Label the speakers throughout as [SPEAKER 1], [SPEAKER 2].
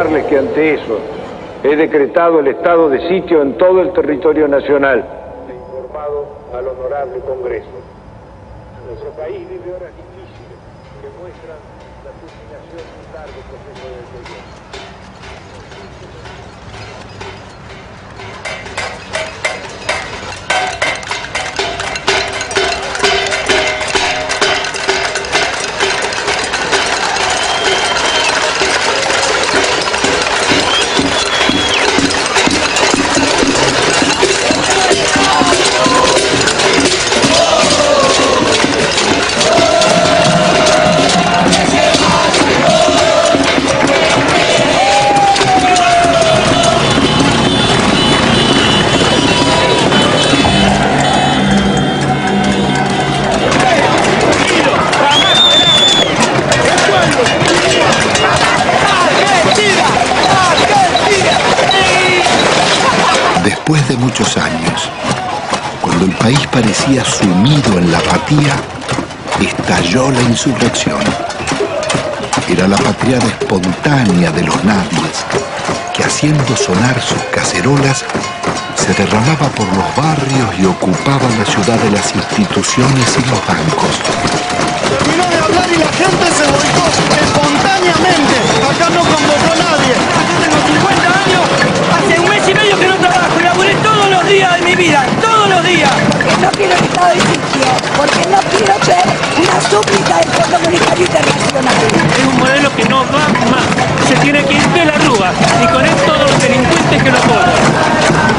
[SPEAKER 1] informarles que ante eso he decretado el estado de sitio en todo el territorio nacional. He informado al honorable Congreso. Nuestro país vive horas difíciles que muestran la culminación de un largo proceso de deterioro.
[SPEAKER 2] Después de muchos años, cuando el país parecía sumido en la apatía, estalló la insurrección. Era la patriada espontánea de los nadies, que haciendo sonar sus cacerolas, se derramaba por los barrios y ocupaba la ciudad de las instituciones y los bancos.
[SPEAKER 3] Terminó de hablar y la gente se volcó espontáneamente. Acá no convocó a nadie. Yo tengo 50 años, hace un mes y medio que no trabajo y laburé todos los días de mi vida, todos los días.
[SPEAKER 4] Porque no quiero el estado de sitio, porque no quiero ser una súplica del Fondo Monetario Internacional.
[SPEAKER 5] Es un modelo que no va más, se tiene que ir de la rúa y con él todos los delincuentes que lo apoyan.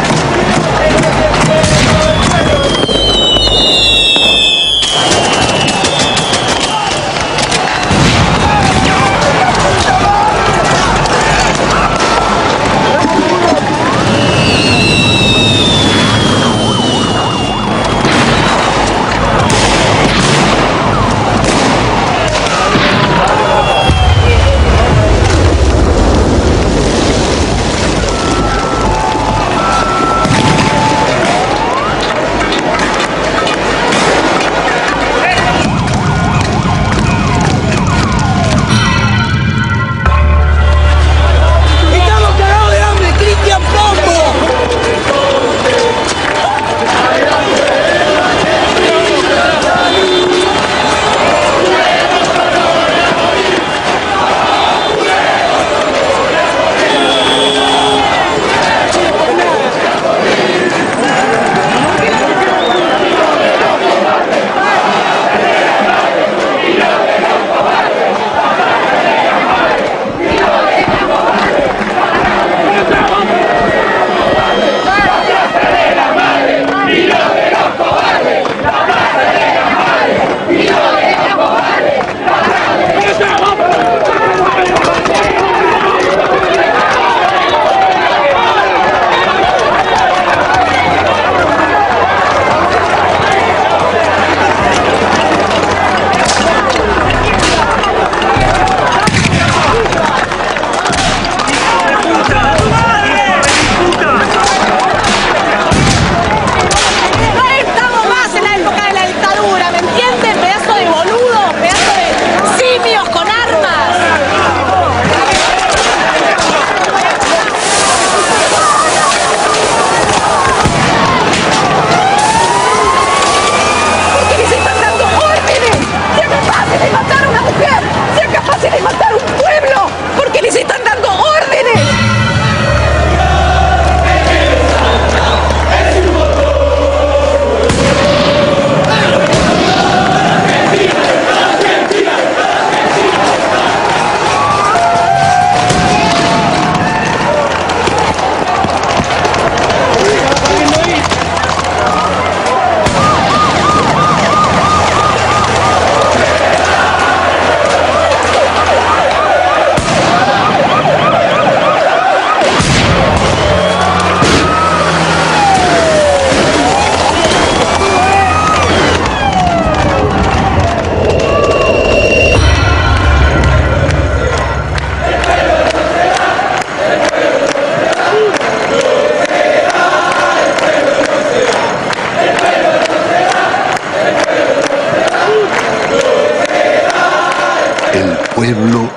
[SPEAKER 2] pueblo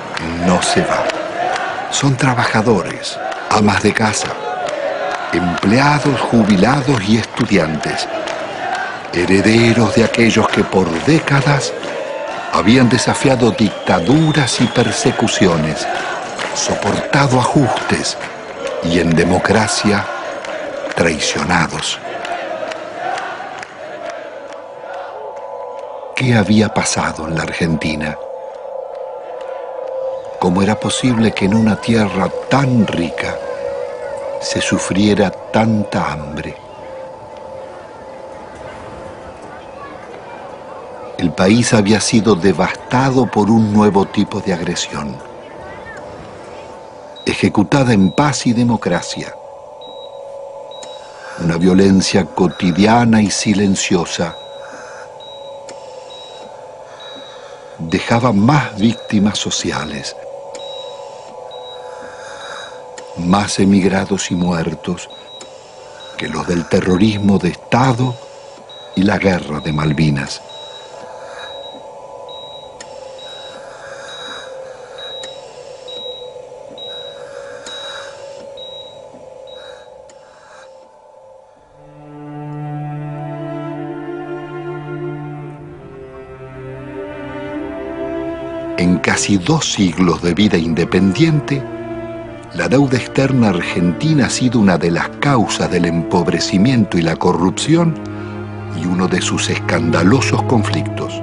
[SPEAKER 2] no se va. Son trabajadores, amas de casa, empleados, jubilados y estudiantes, herederos de aquellos que por décadas habían desafiado dictaduras y persecuciones, soportado ajustes y en democracia traicionados. ¿Qué había pasado en la Argentina? ¿Cómo era posible que en una tierra tan rica se sufriera tanta hambre? El país había sido devastado por un nuevo tipo de agresión, ejecutada en paz y democracia. Una violencia cotidiana y silenciosa dejaba más víctimas sociales, más emigrados y muertos que los del terrorismo de Estado y la guerra de Malvinas. En casi 2 siglos de vida independiente, la deuda externa argentina ha sido una de las causas del empobrecimiento y la corrupción y uno de sus escandalosos conflictos.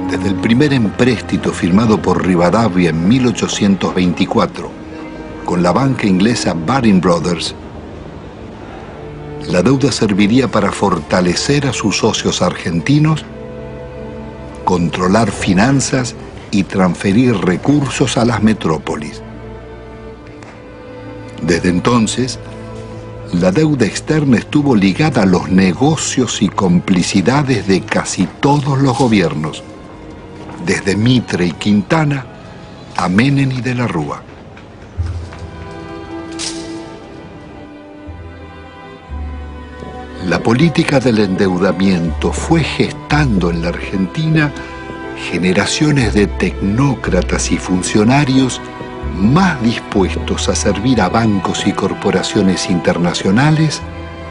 [SPEAKER 2] Desde el primer empréstito firmado por Rivadavia en 1824 con la banca inglesa Baring Brothers, la deuda serviría para fortalecer a sus socios argentinos, controlar finanzas y transferir recursos a las metrópolis. Desde entonces, la deuda externa estuvo ligada a los negocios y complicidades de casi todos los gobiernos, desde Mitre y Quintana a Menem y de la Rúa. La política del endeudamiento fue gestando en la Argentina generaciones de tecnócratas y funcionarios más dispuestos a servir a bancos y corporaciones internacionales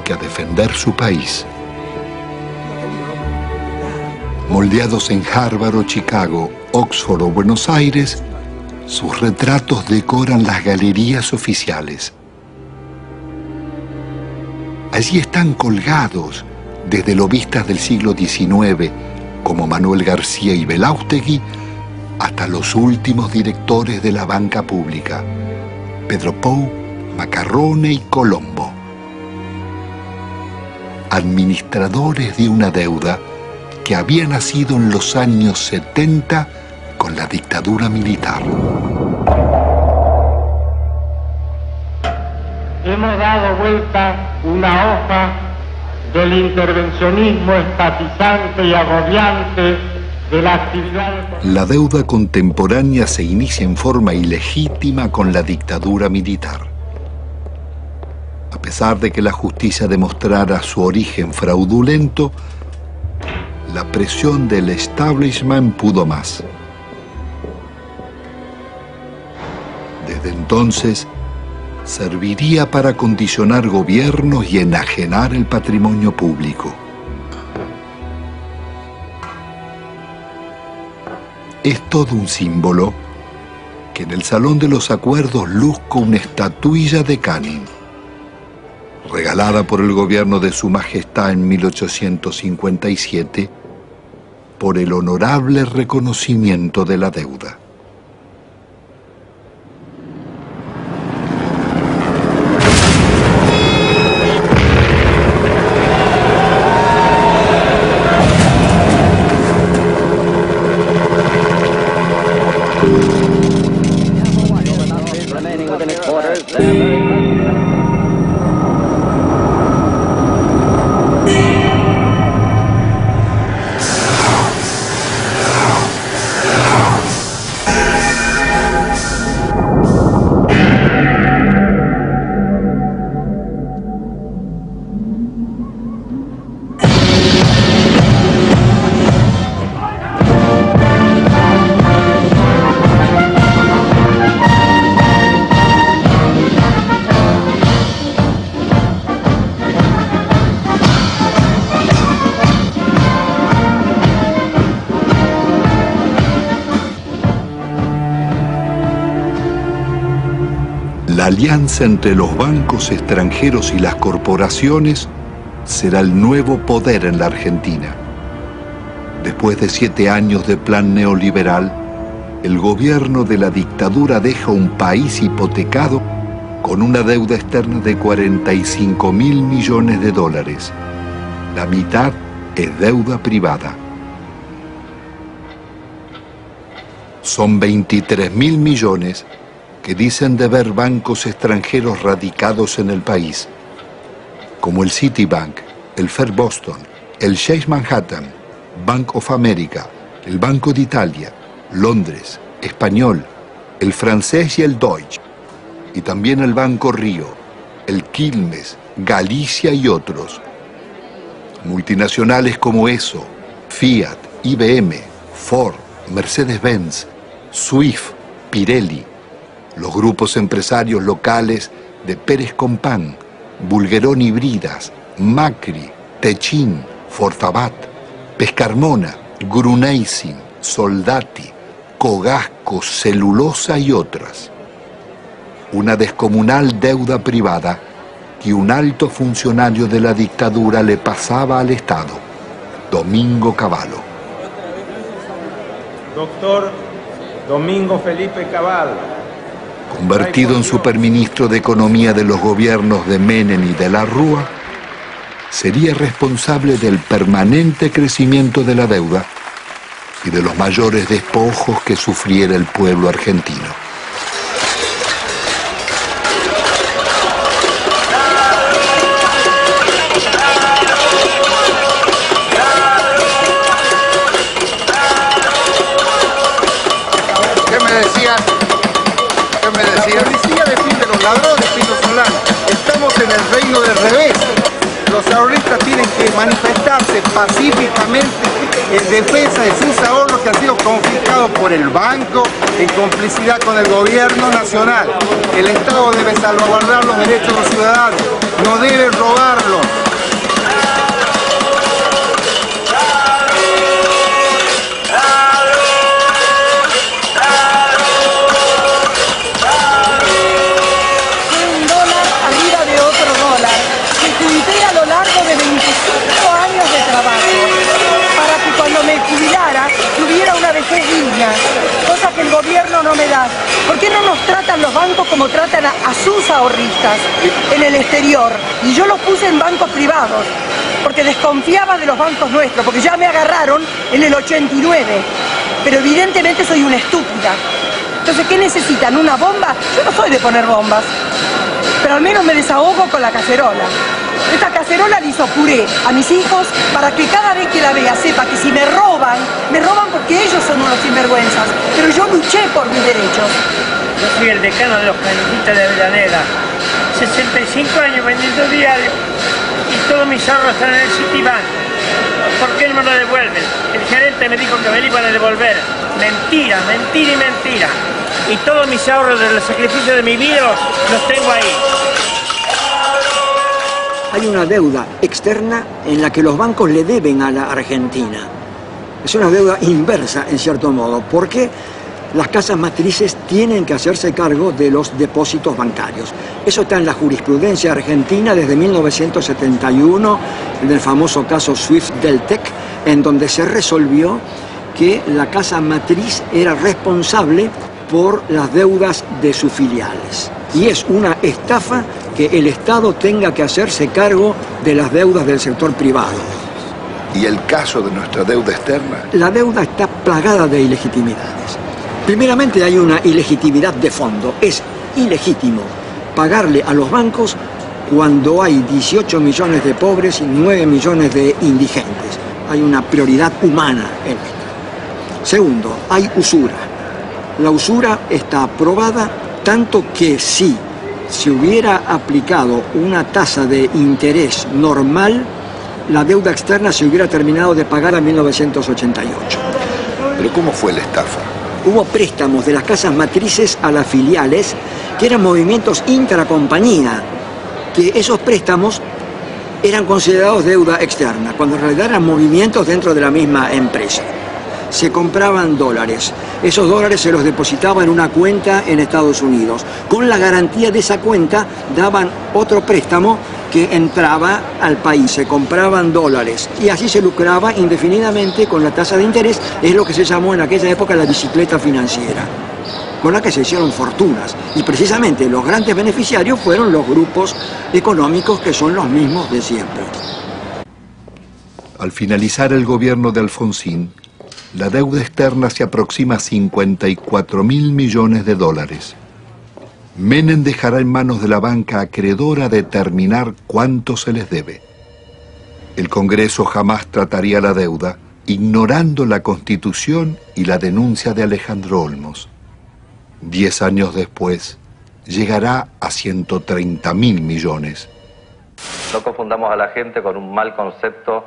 [SPEAKER 2] que a defender su país. Moldeados en Harvard o Chicago, Oxford o Buenos Aires, sus retratos decoran las galerías oficiales. Allí están colgados desde lobistas del siglo XIX, como Manuel García y Belaustegui, hasta los últimos directores de la banca pública, Pedro Pou, Macarrone y Colombo. Administradores de una deuda que había nacido en los años 70 con la dictadura militar.
[SPEAKER 6] Hemos dado vuelta una hoja del intervencionismo estatizante y agobiante de la actividad.
[SPEAKER 2] La deuda contemporánea se inicia en forma ilegítima con la dictadura militar. A pesar de que la justicia demostrara su origen fraudulento, la presión del establishment pudo más. Desde entonces, serviría para condicionar gobiernos y enajenar el patrimonio público. Es todo un símbolo que en el Salón de los Acuerdos luzca una estatuilla de Canning, regalada por el gobierno de Su Majestad en 1857, por el honorable reconocimiento de la deuda. La alianza entre los bancos extranjeros y las corporaciones será el nuevo poder en la Argentina. Después de 7 años de plan neoliberal, el gobierno de la dictadura deja un país hipotecado con una deuda externa de 45.000 millones de dólares. La mitad es deuda privada. Son 23.000 millones que dicen deber bancos extranjeros radicados en el país, como el Citibank, el First Boston, el Chase Manhattan, Bank of America, el Banco de Italia, Londres, Español, el francés y el Deutsche, y también el Banco Río, el Quilmes, Galicia y otros. Multinacionales como ESO, Fiat, IBM, Ford, Mercedes-Benz, Swift, Pirelli, los grupos empresarios locales de Pérez Compán, Bulguerón y Bridas, Macri, Techin, Fortabat, Pescarmona, Gruneisin, Soldati, Cogasco, Celulosa y otras. Una descomunal deuda privada que un alto funcionario de la dictadura le pasaba al Estado, Domingo Cavallo.
[SPEAKER 1] Doctor Domingo Felipe Cavallo,
[SPEAKER 2] convertido en superministro de Economía de los gobiernos de Menem y de la Rúa, sería responsable del permanente crecimiento de la deuda y de los mayores despojos que sufriera el pueblo argentino.
[SPEAKER 3] La policía defiende a los ladrones, Pino Solano. Estamos en el reino del revés. Los ahorristas tienen que manifestarse pacíficamente en defensa de sus ahorros que han sido confiscados por el banco en complicidad con el gobierno nacional. El Estado debe salvaguardar los derechos de los ciudadanos, no debe robarlos.
[SPEAKER 4] Cosa que el gobierno no me da. ¿Por qué no nos tratan los bancos como tratan a sus ahorristas en el exterior? Y yo los puse en bancos privados, porque desconfiaba de los bancos nuestros, porque ya me agarraron en el 89. Pero evidentemente soy una estúpida. Entonces, ¿qué necesitan? ¿Una bomba? Yo no soy de poner bombas, pero al menos me desahogo con la cacerola. Esta cacerola le hizo puré a mis hijos para que cada vez que la vea sepa que si me roban porque ellos son unos sinvergüenzas, pero yo luché por mis derechos.
[SPEAKER 5] Yo soy el decano de los canijitas de Avellaneda, 65 años vendiendo diario y todos mis ahorros están en el Citibank. ¿Por qué no me lo devuelven? El gerente me dijo que me lo iban a devolver. Mentira, mentira y mentira. Y todos mis ahorros del sacrificio de mi vida los tengo ahí.
[SPEAKER 7] Hay una deuda externa en la que los bancos le deben a la Argentina. Es una deuda inversa, en cierto modo, porque las casas matrices tienen que hacerse cargo de los depósitos bancarios. Eso está en la jurisprudencia argentina desde 1971, en el famoso caso Swift-Deltec, en donde se resolvió que la casa matriz era responsable por las deudas de sus filiales. Y es una estafa que el Estado tenga que hacerse cargo de las deudas del sector privado.
[SPEAKER 2] ¿Y el caso de nuestra deuda externa?
[SPEAKER 7] La deuda está plagada de ilegitimidades. Primeramente hay una ilegitimidad de fondo. Es ilegítimo pagarle a los bancos cuando hay 18 millones de pobres y 9 millones de indigentes. Hay una prioridad humana en esto. Segundo, hay usura. La usura está aprobada tanto que si se hubiera aplicado una tasa de interés normal, la deuda externa se hubiera terminado de pagar en 1988.
[SPEAKER 2] ¿Pero cómo fue la estafa?
[SPEAKER 7] Hubo préstamos de las casas matrices a las filiales que eran movimientos intracompañía, que esos préstamos eran considerados deuda externa, cuando en realidad eran movimientos dentro de la misma empresa. se compraban dólares. Esos dólares se los depositaban en una cuenta en Estados Unidos. Con la garantía de esa cuenta daban otro préstamo que entraba al país. Se compraban dólares y así se lucraba indefinidamente con la tasa de interés. Es lo que se llamó en aquella época la bicicleta financiera, con la que se hicieron fortunas. Y precisamente los grandes beneficiarios fueron los grupos económicos que son los mismos de siempre.
[SPEAKER 2] Al finalizar el gobierno de Alfonsín, la deuda externa se aproxima a 54.000 millones de dólares. Menem dejará en manos de la banca acreedora determinar cuánto se les debe. El Congreso jamás trataría la deuda, ignorando la Constitución y la denuncia de Alejandro Olmos. 10 años después, llegará a 130.000 millones.
[SPEAKER 8] No confundamos a la gente con un mal concepto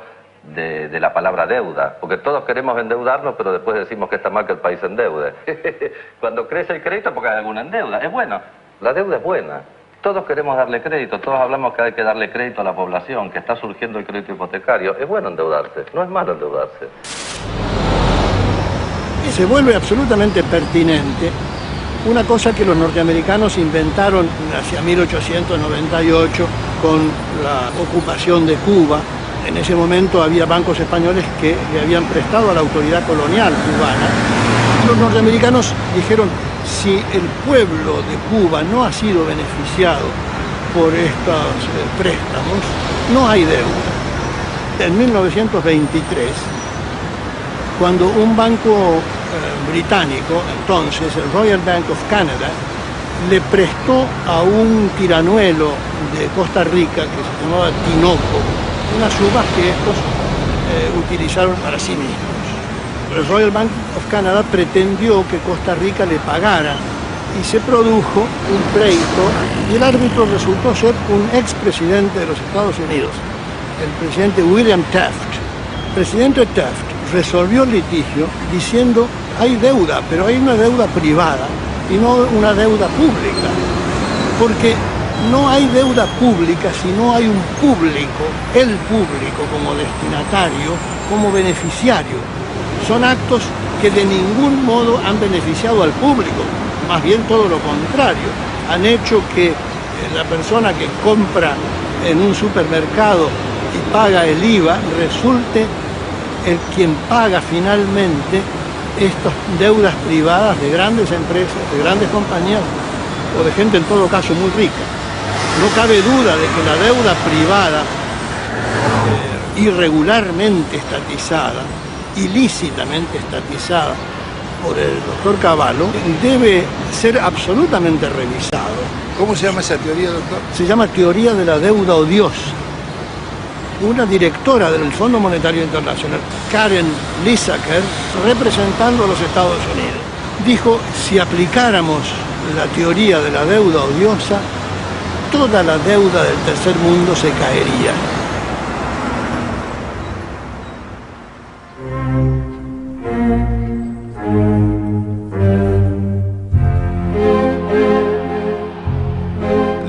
[SPEAKER 8] de la palabra deuda, porque todos queremos endeudarnos, pero después decimos que está mal que el país se endeude. Cuando crece el crédito, porque hay alguna deuda, es bueno, la deuda es buena. Todos queremos darle crédito, todos hablamos que hay que darle crédito a la población, que está surgiendo el crédito hipotecario. Es bueno endeudarse, no es malo endeudarse.
[SPEAKER 9] Y se vuelve absolutamente pertinente una cosa que los norteamericanos inventaron hacia 1898 con la ocupación de Cuba. En ese momento había bancos españoles que le habían prestado a la autoridad colonial cubana. Los norteamericanos dijeron, si el pueblo de Cuba no ha sido beneficiado por estos préstamos, no hay deuda. En 1923, cuando un banco británico, entonces el Royal Bank of Canada, le prestó a un tiranuelo de Costa Rica que se llamaba Tinoco unas uvas que estos utilizaron para sí mismos. El Royal Bank of Canada pretendió que Costa Rica le pagara y se produjo un pleito y el árbitro resultó ser un expresidente de los Estados Unidos, el presidente William Taft. El presidente Taft resolvió el litigio diciendo hay deuda, pero hay una deuda privada y no una deuda pública, porque no hay deuda pública si no hay un público, el público como destinatario, como beneficiario. Son actos que de ningún modo han beneficiado al público, más bien todo lo contrario. Han hecho que la persona que compra en un supermercado y paga el IVA resulte el quien paga finalmente estas deudas privadas de grandes empresas, de grandes compañías o de gente en todo caso muy rica. No cabe duda de que la deuda privada irregularmente estatizada, ilícitamente estatizada por el doctor Cavallo, debe ser absolutamente revisado.
[SPEAKER 10] ¿Cómo se llama esa teoría, doctor?
[SPEAKER 9] Se llama teoría de la deuda odiosa. Una directora del Fondo Monetario Internacional, Karen Lissaker, representando a los Estados Unidos, dijo, si aplicáramos la teoría de la deuda odiosa, toda la deuda del tercer mundo se caería.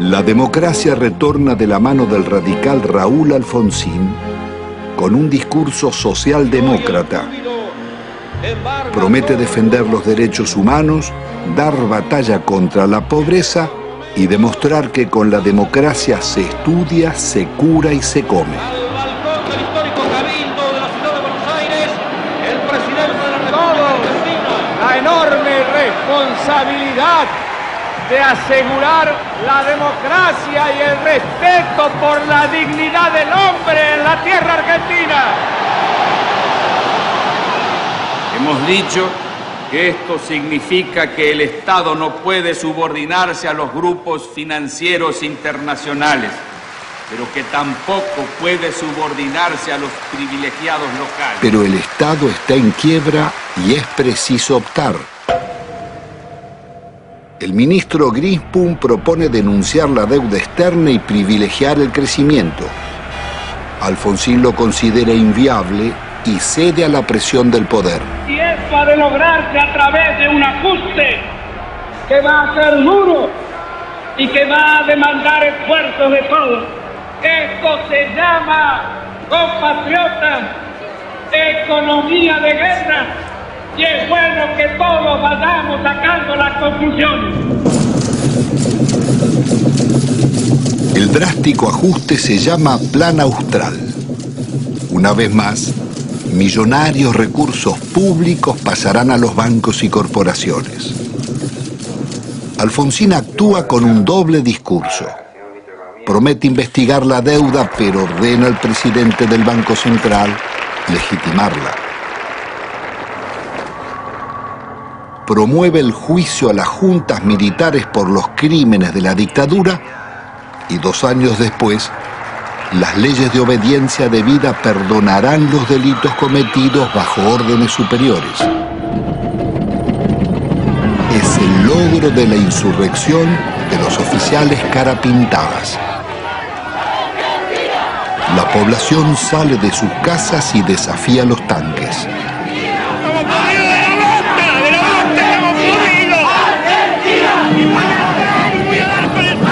[SPEAKER 2] La democracia retorna de la mano del radical Raúl Alfonsín con un discurso socialdemócrata. Promete defender los derechos humanos, dar batalla contra la pobreza y demostrar que con la democracia se estudia, se cura y se come.
[SPEAKER 11] Al balcón del histórico Cabildo de la ciudad de Buenos Aires, el presidente de la República Argentina. La enorme responsabilidad de asegurar la democracia y el respeto por la dignidad del hombre en la tierra argentina. Hemos dicho que esto significa que el Estado no puede subordinarse a los grupos financieros internacionales, pero que tampoco puede subordinarse a los privilegiados locales.
[SPEAKER 2] Pero el Estado está en quiebra y es preciso optar. El ministro Grispum propone denunciar la deuda externa y privilegiar el crecimiento. Alfonsín lo considera inviable y cede a la presión del poder.
[SPEAKER 12] Y esto ha de lograrse a través de un ajuste que va a ser duro y que va a demandar esfuerzos de todos. Esto se llama, compatriotas, economía de guerra. Y es bueno que todos vayamos sacando las conclusiones.
[SPEAKER 2] El drástico ajuste se llama Plan Austral. Una vez más, millonarios recursos públicos pasarán a los bancos y corporaciones. Alfonsín actúa con un doble discurso. Promete investigar la deuda, pero ordena al presidente del Banco Central legitimarla. Promueve el juicio a las juntas militares por los crímenes de la dictadura y 2 años después, las leyes de obediencia debida perdonarán los delitos cometidos bajo órdenes superiores. Es el logro de la insurrección de los oficiales carapintadas. La población sale de sus casas y desafía los tanques.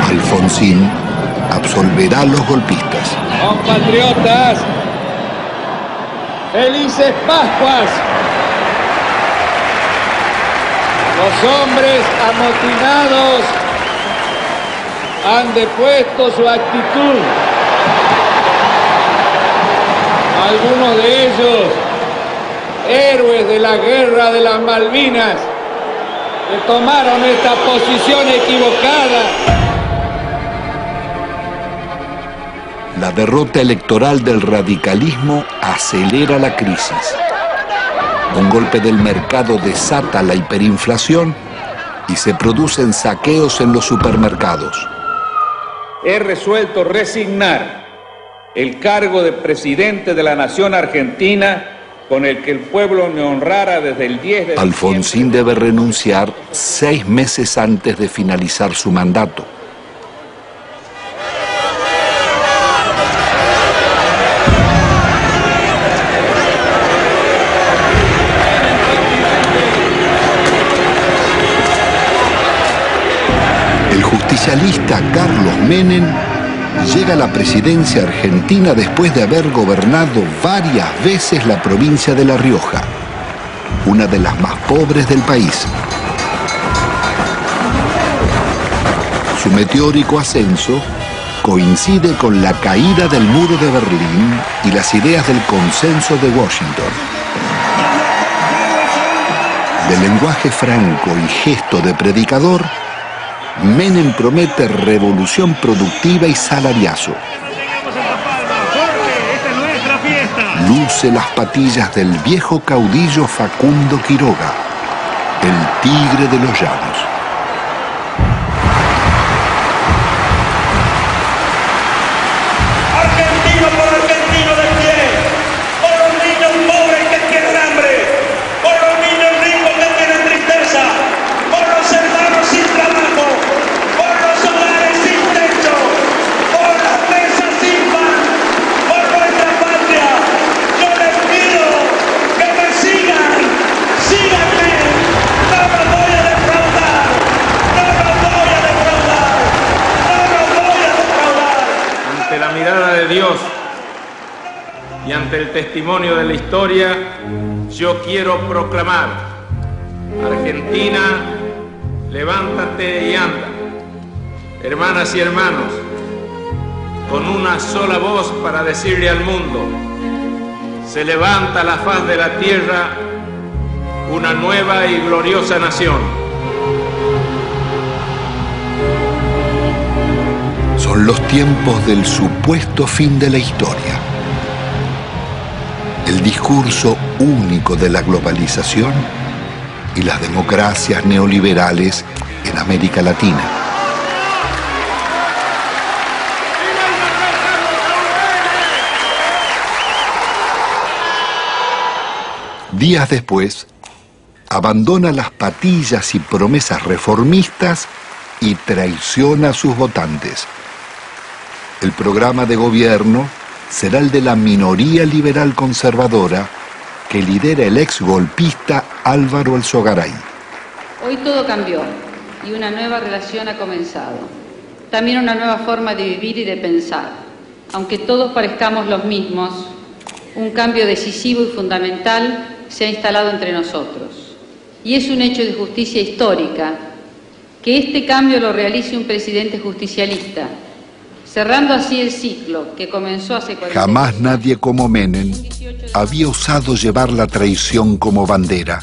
[SPEAKER 2] Alfonsín absolverá a los golpistas.
[SPEAKER 11] Compatriotas, felices Pascuas. Los hombres amotinados han depuesto su actitud. Algunos de ellos, héroes de la guerra de las Malvinas, que tomaron esta posición equivocada.
[SPEAKER 2] La derrota electoral del radicalismo acelera la crisis. Un golpe del mercado desata la hiperinflación y se producen saqueos en los supermercados.
[SPEAKER 11] He resuelto resignar el cargo de presidente de la nación argentina con el que el pueblo me honrara desde el 10 de diciembre.
[SPEAKER 2] Alfonsín debe renunciar 6 meses antes de finalizar su mandato. El justicialista Carlos Menem llega a la presidencia argentina después de haber gobernado varias veces la provincia de La Rioja, una de las más pobres del país. Su meteórico ascenso coincide con la caída del muro de Berlín y las ideas del consenso de Washington. De lenguaje franco y gesto de predicador, Menem promete revolución productiva y salariazo. Luce las patillas del viejo caudillo Facundo Quiroga, el tigre de los llanos.
[SPEAKER 12] Argentino por argentino de pie, por los niños pobres que tienen hambre, por los niños ricos que tienen tristeza, por los hermanos sin trabajo, por los hogares sin techo, por las mesas sin pan, por nuestra patria. Yo les pido que me sigan, síganme, no los voy a defraudar, no los voy a defraudar, no los voy a defraudar.
[SPEAKER 11] Ante la mirada de Dios y ante el testimonio de la historia, yo quiero proclamar: Argentina, levántate y anda. Hermanas y hermanos, con una sola voz para decirle al mundo: se levanta a la faz de la tierra una nueva y gloriosa nación.
[SPEAKER 2] Son los tiempos del supuesto fin de la historia. El discurso único de la globalización y las democracias neoliberales en América Latina. Días después, abandona las patillas y promesas reformistas y traiciona a sus votantes. El programa de gobierno será el de la minoría liberal conservadora que lidera el ex golpista Álvaro Alzogaray.
[SPEAKER 13] Hoy todo cambió y una nueva relación ha comenzado. También una nueva forma de vivir y de pensar. Aunque todos parezcamos los mismos, un cambio decisivo y fundamental se ha instalado entre nosotros. Y es un hecho de justicia histórica que este cambio lo realice un presidente justicialista, cerrando así el ciclo que comenzó hace 40 años.
[SPEAKER 2] Jamás nadie como Menem había osado llevar la traición como bandera,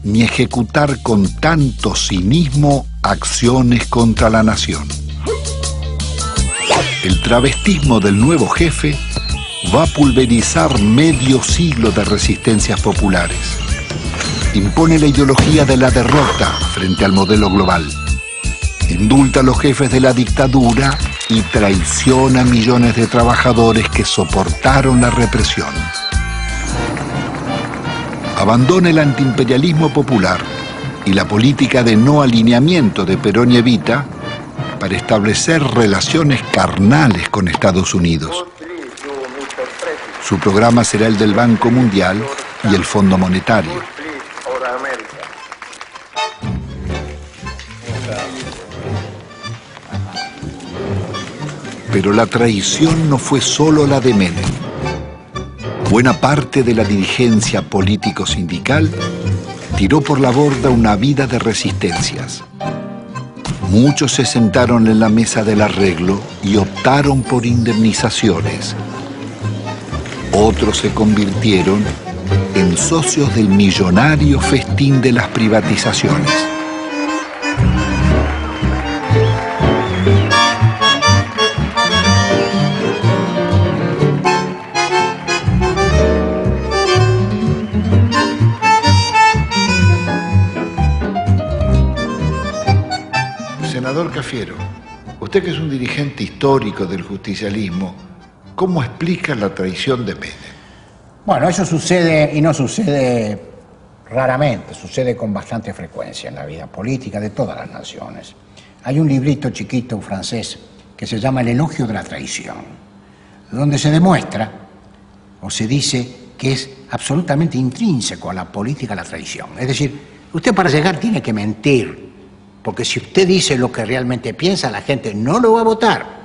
[SPEAKER 2] ni ejecutar con tanto cinismo acciones contra la nación. El travestismo del nuevo jefe va a pulverizar medio siglo de resistencias populares. Impone la ideología de la derrota frente al modelo global. Indulta a los jefes de la dictadura y traiciona a millones de trabajadores que soportaron la represión. Abandona el antiimperialismo popular y la política de no alineamiento de Perón y Evita para establecer relaciones carnales con Estados Unidos. Su programa será el del Banco Mundial y el Fondo Monetario. Pero la traición no fue solo la de Menem. Buena parte de la dirigencia político-sindical tiró por la borda una vida de resistencias. Muchos se sentaron en la mesa del arreglo y optaron por indemnizaciones. Otros se convirtieron en socios del millonario festín de las privatizaciones. Senador Cafiero, usted que es un dirigente histórico del justicialismo, ¿cómo explica la traición de Menem?
[SPEAKER 14] Bueno, eso sucede y no sucede raramente, sucede con bastante frecuencia en la vida política de todas las naciones. Hay un librito chiquito francés que se llama El elogio de la traición, donde se demuestra o se dice que es absolutamente intrínseco a la política la traición. Es decir, usted para llegar tiene que mentir, porque si usted dice lo que realmente piensa, la gente no lo va a votar.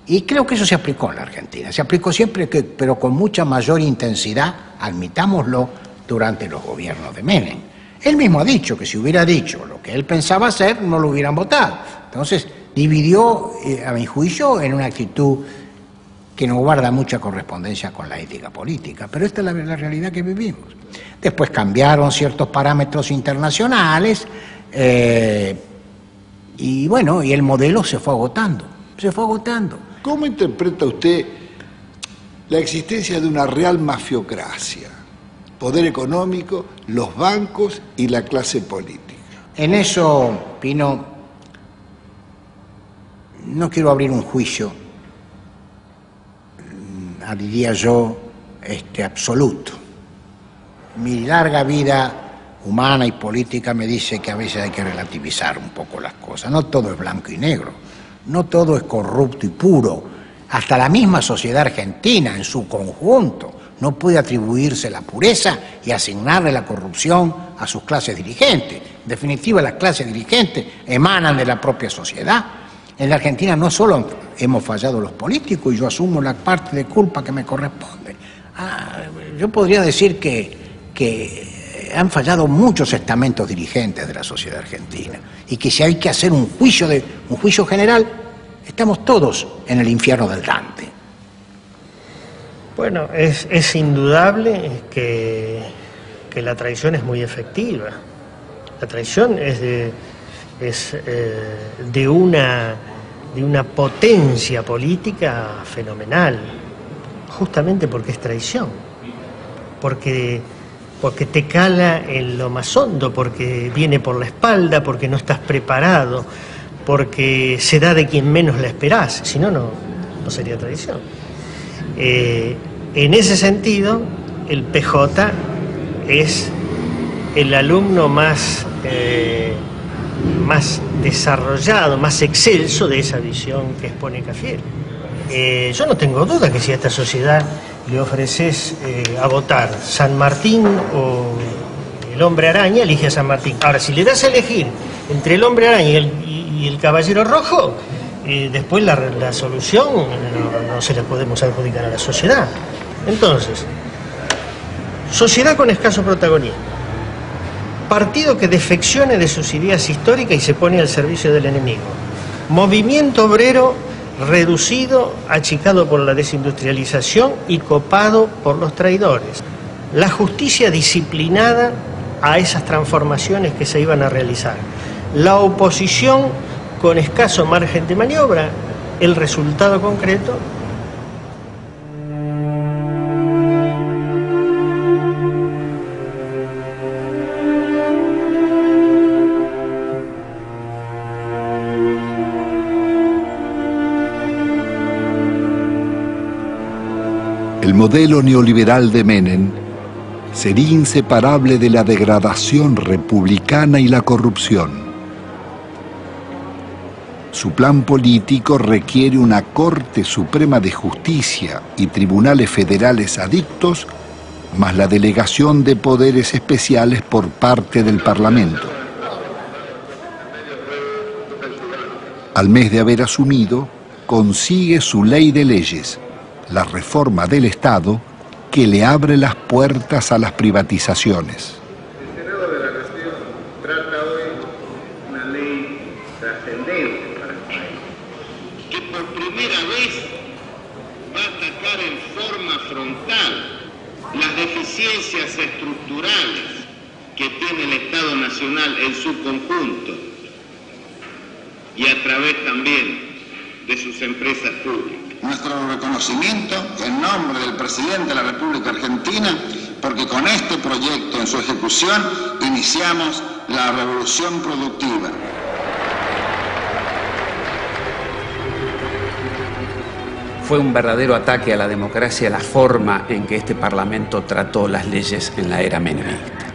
[SPEAKER 14] Y creo que eso se aplicó en la Argentina. Se aplicó siempre, pero con mucha mayor intensidad, admitámoslo, durante los gobiernos de Menem. Él mismo ha dicho que si hubiera dicho lo que él pensaba hacer, no lo hubieran votado. Entonces, dividió, a mi juicio, en una actitud que no guarda mucha correspondencia con la ética política. Pero esta es la realidad que vivimos. Después cambiaron ciertos parámetros internacionales, y bueno, y el modelo se fue agotando.
[SPEAKER 2] ¿Cómo interpreta usted la existencia de una real mafiocracia? Poder económico, los bancos y la clase política.
[SPEAKER 14] En eso, Pino, no quiero abrir un juicio, diría yo, absoluto. Mi larga vida humana y política me dice que a veces hay que relativizar un poco las cosas. No todo es blanco y negro, no todo es corrupto y puro. Hasta la misma sociedad argentina en su conjunto no puede atribuirse la pureza y asignarle la corrupción a sus clases dirigentes. En definitiva, las clases dirigentes emanan de la propia sociedad. En la Argentina no solo hemos fallado los políticos, y yo asumo la parte de culpa que me corresponde. Yo podría decir que han fallado muchos estamentos dirigentes de la sociedad argentina, y que si hay que hacer un juicio general, estamos todos en el infierno del Dante.
[SPEAKER 5] Bueno, es indudable que la traición es muy efectiva. La traición es de una potencia política fenomenal, justamente porque es traición, porque te cala en lo más hondo, porque viene por la espalda, porque no estás preparado, porque se da de quien menos la esperás, si no, no sería traición. En ese sentido, el PJ es el alumno más desarrollado, más excelso de esa visión que expone Cafiero. Yo no tengo duda que si a esta sociedad le ofreces a votar San Martín o el Hombre Araña, elige a San Martín. Ahora, si le das a elegir entre el Hombre Araña y el Caballero Rojo, después la solución no se la podemos adjudicar a la sociedad. Entonces,
[SPEAKER 15] Sociedad con escaso protagonismo. Partido que defeccione de sus ideas históricas y se pone al servicio del enemigo. Movimiento obrero reducido, achicado por la desindustrialización y copado por los traidores. La justicia disciplinada a esas transformaciones que se iban a realizar. La oposición con escaso margen de maniobra. El resultado concreto.
[SPEAKER 2] El modelo neoliberal de Menem sería inseparable de la degradación republicana y la corrupción. Su plan político requiere una Corte Suprema de Justicia y tribunales federales adictos, más la delegación de poderes especiales por parte del Parlamento. Al mes de haber asumido, consigue su ley de leyes, la reforma del Estado, que le abre las puertas a las privatizaciones.
[SPEAKER 16] El Senado de la Nación trata hoy una ley trascendente para el país, que por primera vez va a atacar en forma frontal las deficiencias estructurales que tiene el Estado Nacional en su conjunto y a través también de sus empresas públicas.
[SPEAKER 17] Nuestro reconocimiento en nombre del presidente de la República Argentina, porque con este proyecto en su ejecución iniciamos la revolución productiva.
[SPEAKER 18] Fue un verdadero ataque a la democracia la forma en que este Parlamento trató las leyes en la era menemista.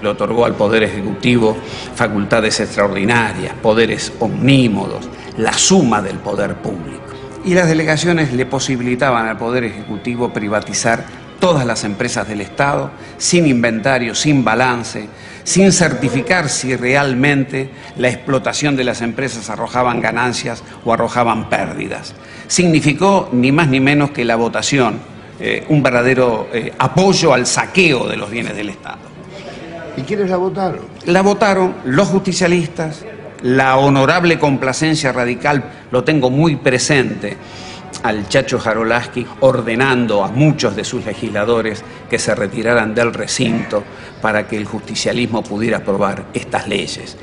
[SPEAKER 18] Le otorgó al Poder Ejecutivo facultades extraordinarias, poderes omnímodos, la suma del poder público. Y las delegaciones le posibilitaban al Poder Ejecutivo privatizar todas las empresas del Estado, sin inventario, sin balance, sin certificar si realmente la explotación de las empresas arrojaban ganancias o arrojaban pérdidas. Significó ni más ni menos que la votación, un verdadero apoyo al saqueo de los bienes del Estado.
[SPEAKER 10] ¿Y quiénes la votaron?
[SPEAKER 18] La votaron los justicialistas, la honorable complacencia radical, lo tengo muy presente, al Chacho Jarolaski ordenando a muchos de sus legisladores que se retiraran del recinto para que el justicialismo pudiera aprobar estas leyes.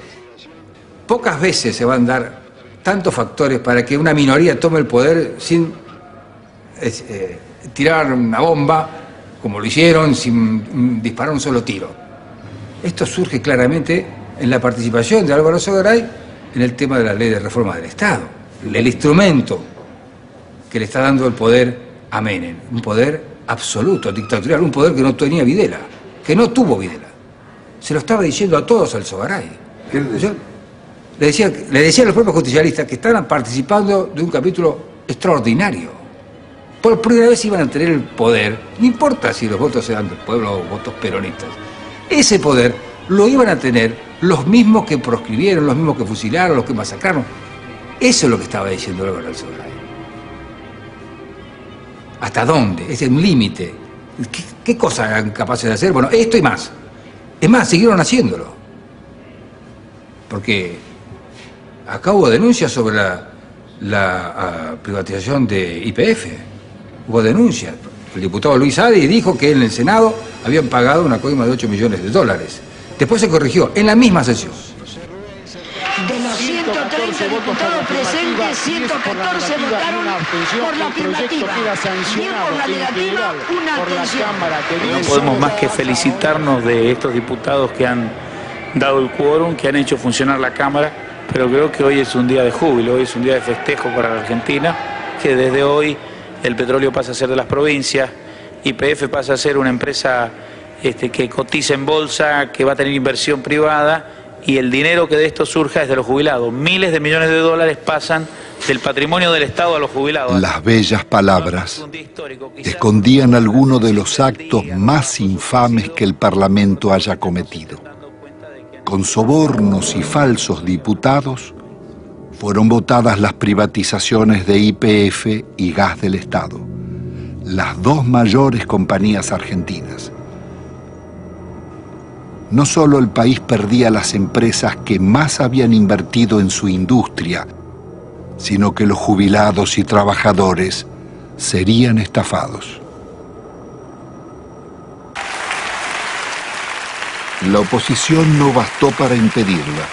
[SPEAKER 19] Pocas veces se van a dar tantos factores para que una minoría tome el poder sin tirar una bomba, como lo hicieron, sin disparar un solo tiro. Esto surge claramente en la participación de Álvaro Sogaray en el tema de la ley de reforma del Estado. El instrumento que le está dando el poder a Menem, un poder absoluto, dictatorial, un poder que no tenía Videla, que no tuvo Videla. Se lo estaba diciendo a todos al Sogaray. Le decía a los propios justicialistas que estaban participando de un capítulo extraordinario. Por primera vez iban a tener el poder, no importa si los votos eran del pueblo o votos peronistas, ese poder lo iban a tener los mismos que proscribieron, los mismos que fusilaron, los que masacraron. Eso es lo que estaba diciendo Álvaro Sogaray. ¿Hasta dónde? Es un límite. ¿Qué cosas eran capaces de hacer? Bueno, esto y más. Es más, siguieron haciéndolo. Porque acá hubo denuncias sobre la privatización de YPF. Hubo denuncias. El diputado Luis Adi dijo que en el Senado habían pagado una coima de $8 millones. Después se corrigió, en la misma sesión.
[SPEAKER 20] De los 130 diputados presentes, 114 votaron por la afirmativa. Bien por la negativa, una abstención.
[SPEAKER 21] No podemos más que felicitarnos de estos diputados que han dado el quórum, que han hecho funcionar la Cámara, pero creo que hoy es un día de júbilo, hoy es un día de festejo para la Argentina, que desde hoy el petróleo pasa a ser de las provincias, YPF pasa a ser una empresa que cotiza en bolsa, que va a tener inversión privada, y el dinero que de esto surja es de los jubilados. Miles de millones de dólares pasan del patrimonio del Estado a los jubilados.
[SPEAKER 2] Las bellas palabras escondían algunos de los actos más infames que el Parlamento haya cometido. Con sobornos y falsos diputados fueron votadas las privatizaciones de YPF y Gas del Estado, las dos mayores compañías argentinas. no solo el país perdía las empresas que más habían invertido en su industria, sino que los jubilados y trabajadores serían estafados. La oposición no bastó para impedirla.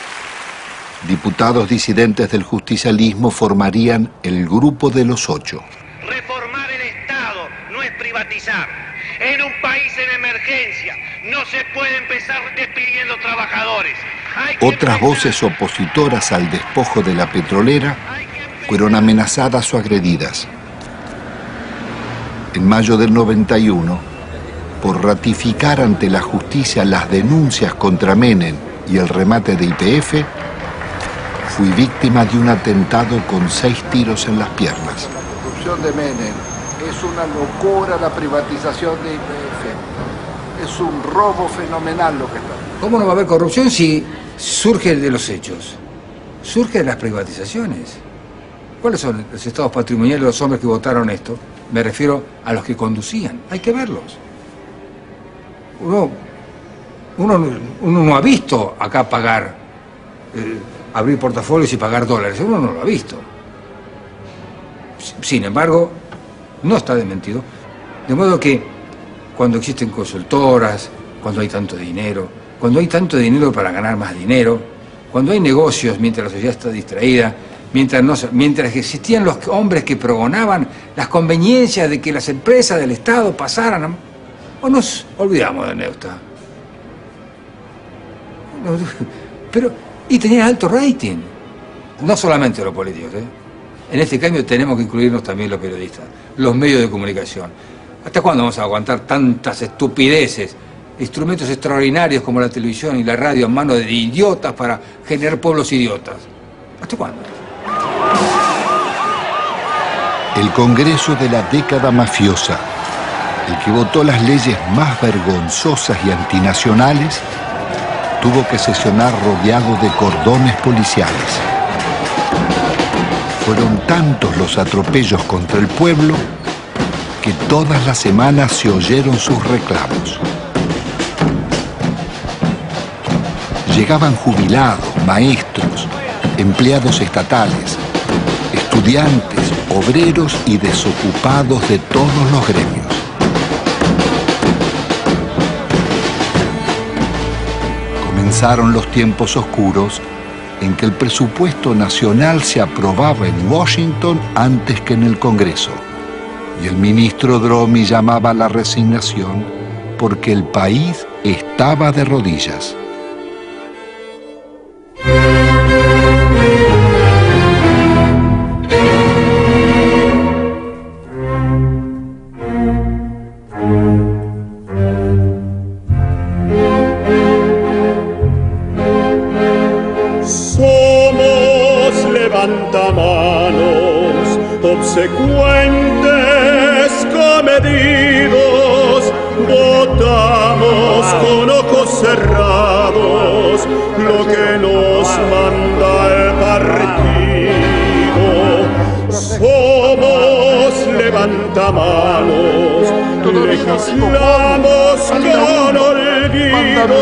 [SPEAKER 2] Diputados disidentes del justicialismo formarían el Grupo de los Ocho.
[SPEAKER 12] Reformar el Estado no es privatizar. En un país en emergencia no se puede empezar despidiendo trabajadores.
[SPEAKER 2] Otras voces opositoras al despojo de la petrolera fueron amenazadas o agredidas. En mayo del 91, por ratificar ante la justicia las denuncias contra Menem y el remate de YPF, fui víctima de un atentado con 6 tiros en las piernas.
[SPEAKER 10] La corrupción de Menem es una locura, la privatización de YPF. Es un robo fenomenal lo que está.
[SPEAKER 19] ¿Cómo no va a haber corrupción si surge de los hechos? Surge de las privatizaciones. ¿Cuáles son los estados patrimoniales de los hombres que votaron esto? Me refiero a los que conducían. Hay que verlos. Uno no ha visto acá pagar, abrir portafolios y pagar dólares. Uno no lo ha visto. Sin embargo, no está desmentido. De modo que cuando existen consultoras, cuando hay tanto dinero para ganar más dinero, cuando hay negocios mientras la sociedad está distraída, mientras existían los hombres que pregonaban las conveniencias de que las empresas del Estado pasaran, o nos olvidamos de Neusta. Y tenía alto rating, no solamente los políticos, En este cambio tenemos que incluirnos también los periodistas, los medios de comunicación. ¿Hasta cuándo vamos a aguantar tantas estupideces? Instrumentos extraordinarios como la televisión y la radio en manos de idiotas para generar pueblos idiotas. ¿Hasta cuándo?
[SPEAKER 2] El Congreso de la década mafiosa, el que votó las leyes más vergonzosas y antinacionales, tuvo que sesionar rodeado de cordones policiales. Fueron tantos los atropellos contra el pueblo que todas las semanas se oyeron sus reclamos. Llegaban jubilados, maestros, empleados estatales, estudiantes, obreros y desocupados de todos los gremios. Comenzaron los tiempos oscuros en que el presupuesto nacional se aprobaba en Washington antes que en el Congreso, y el ministro Dromi llamaba a la resignación porque el país estaba de rodillas.
[SPEAKER 12] Obsecuentes, comedidos, votamos con ojos cerrados lo que nos manda el partido. Somos levantamanos, legislamos con olvido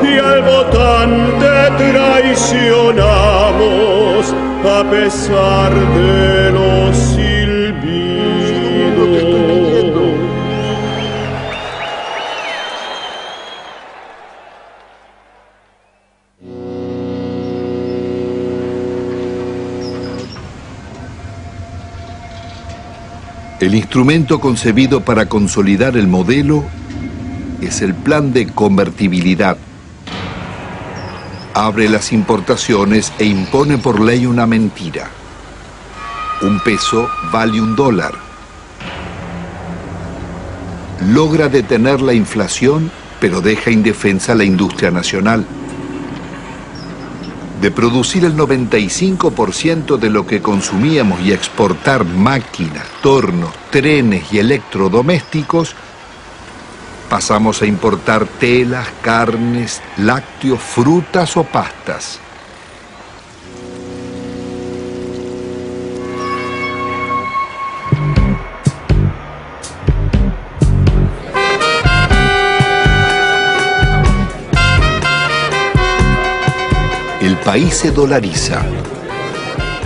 [SPEAKER 12] y al votante traicionamos a pesar de los silbidos.
[SPEAKER 2] El instrumento concebido para consolidar el modelo es el plan de convertibilidad. Abre las importaciones e impone por ley una mentira. Un peso vale $1. Logra detener la inflación, pero deja indefensa la industria nacional. De producir el 95% de lo que consumíamos y exportar máquinas, tornos, trenes y electrodomésticos, pasamos a importar telas, carnes, lácteos, frutas o pastas. país se dolariza.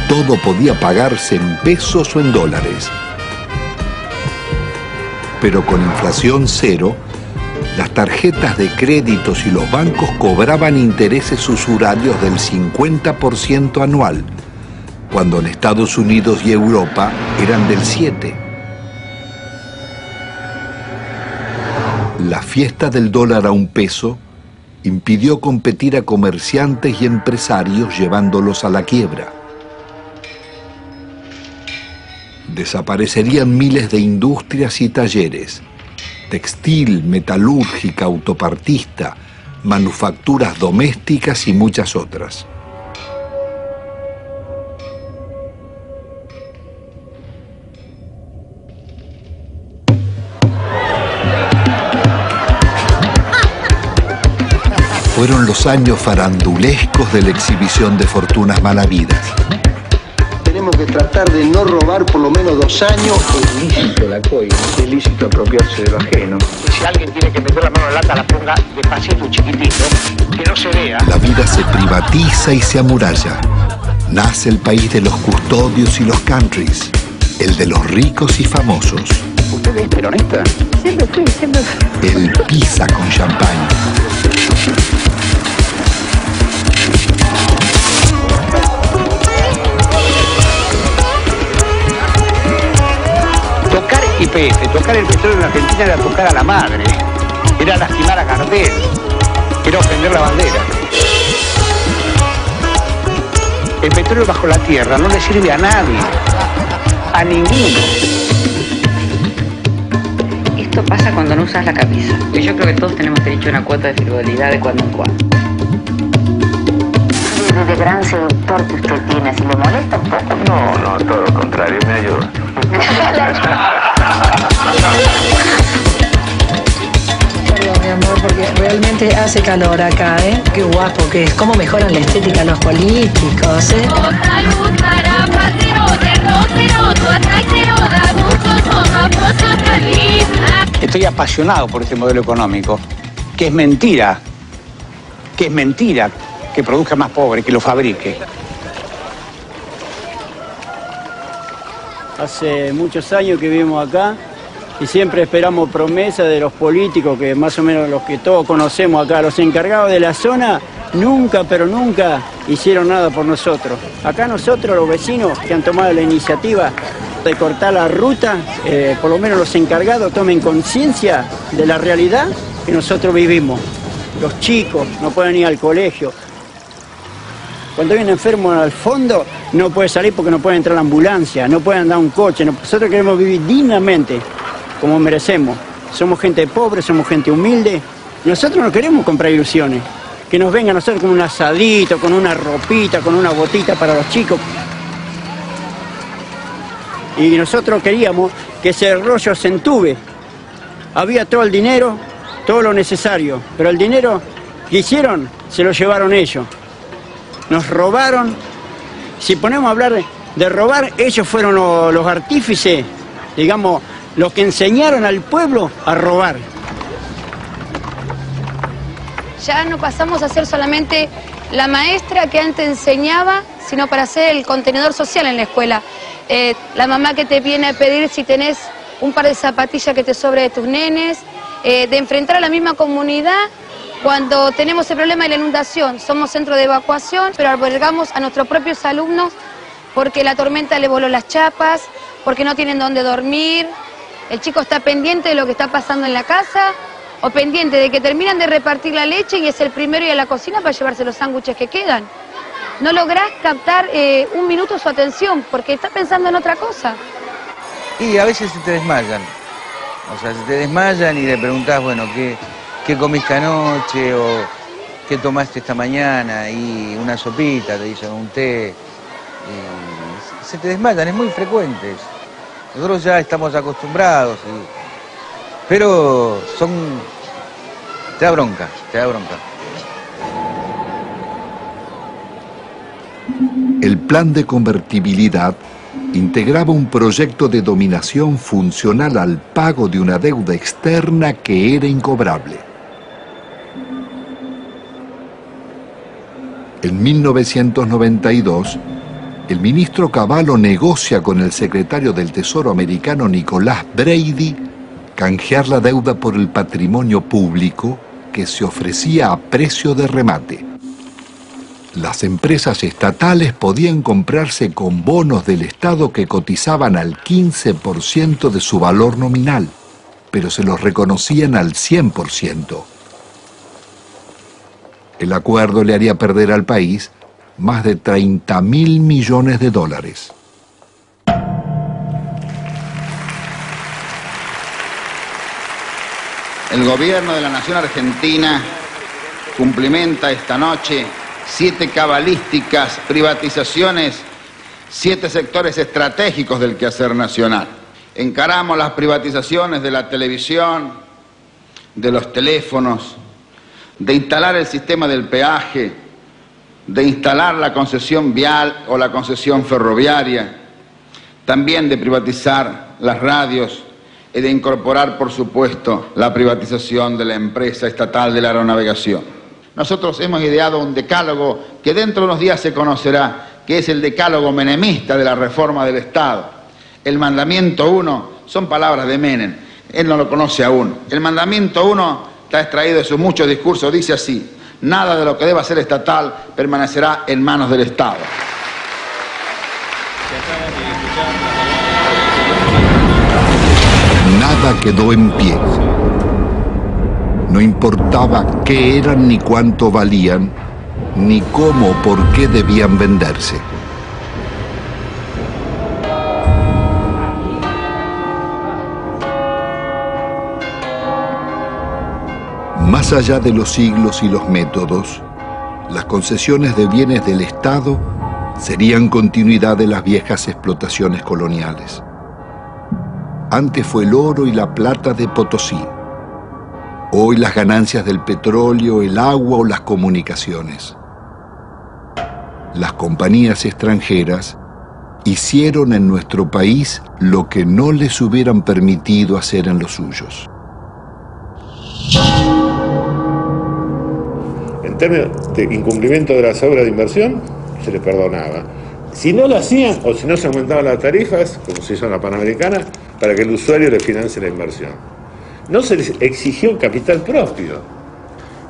[SPEAKER 2] Todo podía pagarse en pesos o en dólares. Pero con inflación cero, las tarjetas de créditos y los bancos cobraban intereses usurarios del 50% anual, cuando en Estados Unidos y Europa eran del 7%. La fiesta del dólar a un peso impidió competir a comerciantes y empresarios llevándolos a la quiebra. Desaparecerían miles de industrias y talleres, textil, metalúrgica, autopartista, manufacturas domésticas y muchas otras. Fueron los años farandulescos de la exhibición de fortunas malavidas.
[SPEAKER 6] Tenemos que tratar de no robar por lo menos 2 años. Es lícito la coima, es lícito apropiarse de lo ajeno.
[SPEAKER 22] Y si alguien tiene que meter la mano en la lata, la ponga despacito, chiquitito, que no se vea.
[SPEAKER 2] La vida se privatiza y se amuralla. Nace el país de los custodios y los countries, el de los ricos y famosos.
[SPEAKER 22] ¿Usted es peronista? Siempre.
[SPEAKER 2] El pizza con champán.
[SPEAKER 22] Tocar YPF, tocar el petróleo en Argentina era tocar a la madre, era lastimar a Gardel, era ofender la bandera. El petróleo bajo la tierra no le sirve a nadie, a ninguno.
[SPEAKER 13] Esto pasa cuando no usas la camisa. Y yo creo que todos tenemos derecho a una cuota de frivolidad de cuando en cuando.
[SPEAKER 23] De gran seductor que usted tiene, ¿si le molesta un poco?
[SPEAKER 8] No, todo lo contrario, me ayuda.
[SPEAKER 4] Perdón, mi amor, porque realmente hace calor acá, ¿eh? Qué guapo que es, cómo mejoran la estética los políticos, ¿eh?
[SPEAKER 22] Estoy apasionado por este modelo económico, que es mentira que produzca más pobre, que lo fabrique.
[SPEAKER 9] Hace muchos años que vivimos acá y siempre esperamos promesas de los políticos, que más o menos los que todos conocemos acá, los encargados de la zona, nunca, pero nunca hicieron nada por nosotros. Acá nosotros, los vecinos que han tomado la iniciativa de cortar la ruta, por lo menos los encargados tomen conciencia de la realidad que nosotros vivimos. Los chicos no pueden ir al colegio. Cuando hay un enfermo al fondo, no puede salir porque no puede entrar la ambulancia, no puede andar un coche. Nosotros queremos vivir dignamente, como merecemos. Somos gente pobre, somos gente humilde. Nosotros no queremos comprar ilusiones. Que nos vengan a nosotros con un asadito, con una ropita, con una botita para los chicos. Y nosotros queríamos que ese rollo se entube. Había todo el dinero, todo lo necesario, pero el dinero que hicieron se lo llevaron ellos. Nos robaron. Si ponemos a hablar de robar, ellos fueron los artífices, digamos, los que enseñaron al pueblo a robar.
[SPEAKER 24] Ya no pasamos a ser solamente la maestra que antes enseñaba, sino para ser el contenedor social en la escuela. La mamá que te viene a pedir si tenés un par de zapatillas que te sobre de tus nenes, de enfrentar a la misma comunidad cuando tenemos el problema de la inundación. Somos centro de evacuación, pero albergamos a nuestros propios alumnos porque la tormenta le voló las chapas, porque no tienen dónde dormir. El chico está pendiente de lo que está pasando en la casa o pendiente de que terminan de repartir la leche y es el primero ir a la cocina para llevarse los sándwiches que quedan. No lográs captar un minuto su atención porque está pensando en otra cosa.
[SPEAKER 25] Y a veces se te desmayan. O sea, se te desmayan y le preguntás, bueno, ¿qué comiste anoche? O ¿qué tomaste esta mañana? Y una sopita, te dicen un té. Y se te desmayan, es muy frecuente. Nosotros ya estamos acostumbrados. Pero te da bronca, te da bronca.
[SPEAKER 2] El plan de convertibilidad integraba un proyecto de dominación funcional al pago de una deuda externa que era incobrable. En 1992, el ministro Cavallo negocia con el secretario del Tesoro americano Nicolás Brady canjear la deuda por el patrimonio público que se ofrecía a precio de remate. Las empresas estatales podían comprarse con bonos del Estado que cotizaban al 15% de su valor nominal, pero se los reconocían al 100%. El acuerdo le haría perder al país más de 30.000 millones de dólares.
[SPEAKER 17] El gobierno de la Nación Argentina cumplimenta esta noche 7 cabalísticas privatizaciones, 7 sectores estratégicos del quehacer nacional. Encaramos las privatizaciones de la televisión, de los teléfonos, de instalar el sistema del peaje, de instalar la concesión vial o la concesión ferroviaria, también de privatizar las radios y de incorporar, por supuesto, la privatización de la empresa estatal de la aeronavegación. Nosotros hemos ideado un decálogo que dentro de unos días se conocerá, que es el decálogo menemista de la reforma del Estado. El mandamiento 1 son palabras de Menem, él no lo conoce aún. El mandamiento 1 está extraído de sus muchos discursos, dice así: nada de lo que deba ser estatal permanecerá en manos del Estado.
[SPEAKER 2] Nada quedó en pie. No importaba qué eran ni cuánto valían, ni cómo o por qué debían venderse. Más allá de los siglos y los métodos, las concesiones de bienes del Estado serían continuidad de las viejas explotaciones coloniales. Antes fue el oro y la plata de Potosí. Hoy las ganancias del petróleo, el agua o las comunicaciones. Las compañías extranjeras hicieron en nuestro país lo que no les hubieran permitido hacer en los suyos.
[SPEAKER 1] En términos de incumplimiento de las obras de inversión, se les perdonaba. Si no lo hacían o si no se aumentaban las tarifas, como se hizo en la Panamericana, para que el usuario le financie la inversión. No se les exigió capital propio.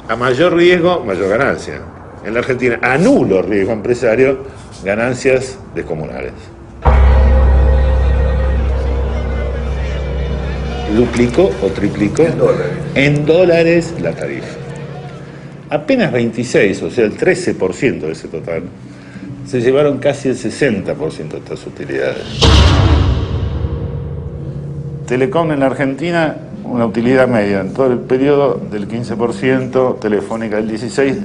[SPEAKER 1] A mayor riesgo, mayor ganancia. En la Argentina, a nulo riesgo empresario, ganancias descomunales. Duplicó o triplicó en dólares la tarifa. Apenas 26, o sea el 13% de ese total, se llevaron casi el 60% de estas utilidades. Telecom en la Argentina, una utilidad media en todo el periodo del 15%, Telefónica del 16%,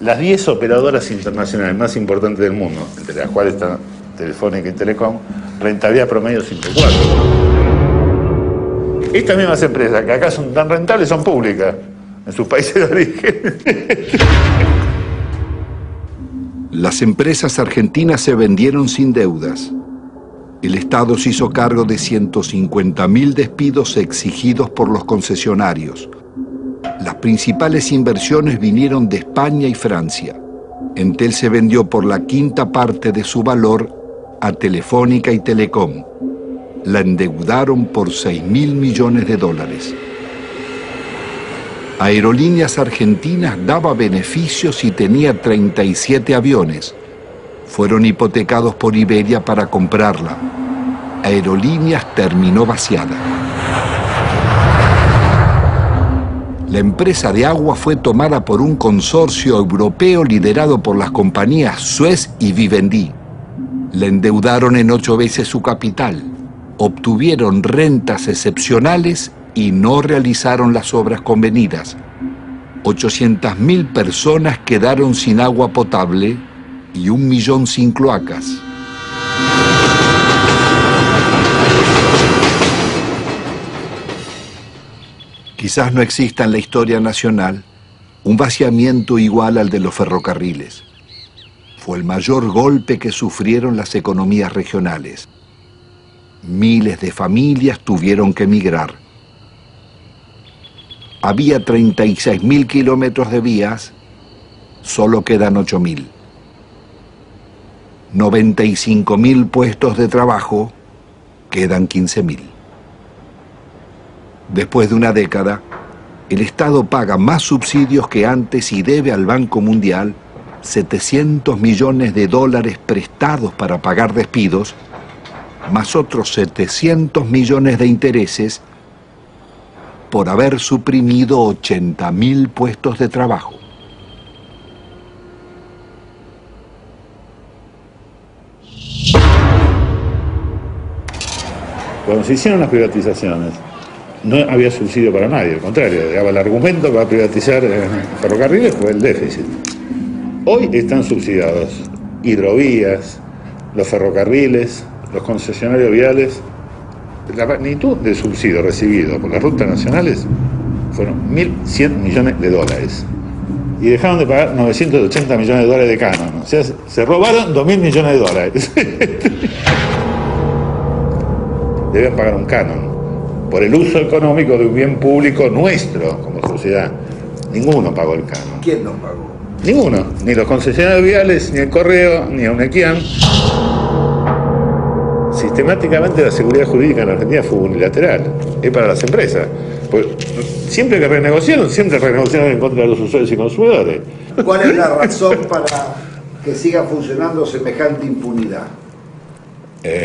[SPEAKER 1] las 10 operadoras internacionales más importantes del mundo, entre las cuales están Telefónica y Telecom, rentabilidad promedio 5,4. Estas mismas empresas que acá son tan rentables son públicas en sus países de origen.
[SPEAKER 2] Las empresas argentinas se vendieron sin deudas. El Estado se hizo cargo de 150.000 despidos exigidos por los concesionarios. Las principales inversiones vinieron de España y Francia. Entel se vendió por la quinta parte de su valor a Telefónica y Telecom. La endeudaron por 6.000 millones de dólares. Aerolíneas Argentinas daba beneficios y tenía 37 aviones. Fueron hipotecados por Iberia para comprarla. Aerolíneas terminó vaciada. La empresa de agua fue tomada por un consorcio europeo liderado por las compañías Suez y Vivendi. La endeudaron en 8 veces su capital. Obtuvieron rentas excepcionales y no realizaron las obras convenidas. 800.000 personas quedaron sin agua potable y 1 millón sin cloacas. Quizás no exista en la historia nacional un vaciamiento igual al de los ferrocarriles. Fue el mayor golpe que sufrieron las economías regionales. Miles de familias tuvieron que emigrar. Había 36.000 kilómetros de vías solo quedan 8.000. 95.000 puestos de trabajo, quedan 15.000. Después de una década, el Estado paga más subsidios que antes y debe al Banco Mundial 700 millones de dólares prestados para pagar despidos, más otros 700 millones de intereses por haber suprimido 80.000 puestos de trabajo.
[SPEAKER 1] Cuando se hicieron las privatizaciones, no había subsidio para nadie, al contrario, el argumento para privatizar ferrocarriles fue el déficit. Hoy están subsidiados hidrovías, los ferrocarriles, los concesionarios viales. La magnitud de subsidio recibido por las rutas nacionales fueron 1.100 millones de dólares. Y dejaron de pagar 980 millones de dólares de canon. O sea, se robaron 2.000 millones de dólares. Deben pagar un canon por el uso económico de un bien público nuestro como sociedad. Ninguno pagó el canon.
[SPEAKER 2] ¿Quién no pagó?
[SPEAKER 1] Ninguno, ni los concesionarios viales, ni el Correo, ni Unequian. Sistemáticamente la seguridad jurídica en la Argentina fue unilateral, es para las empresas. Pues, siempre que renegociaron en contra de los usuarios y consumidores.
[SPEAKER 2] ¿Cuál es la razón para que siga funcionando semejante impunidad?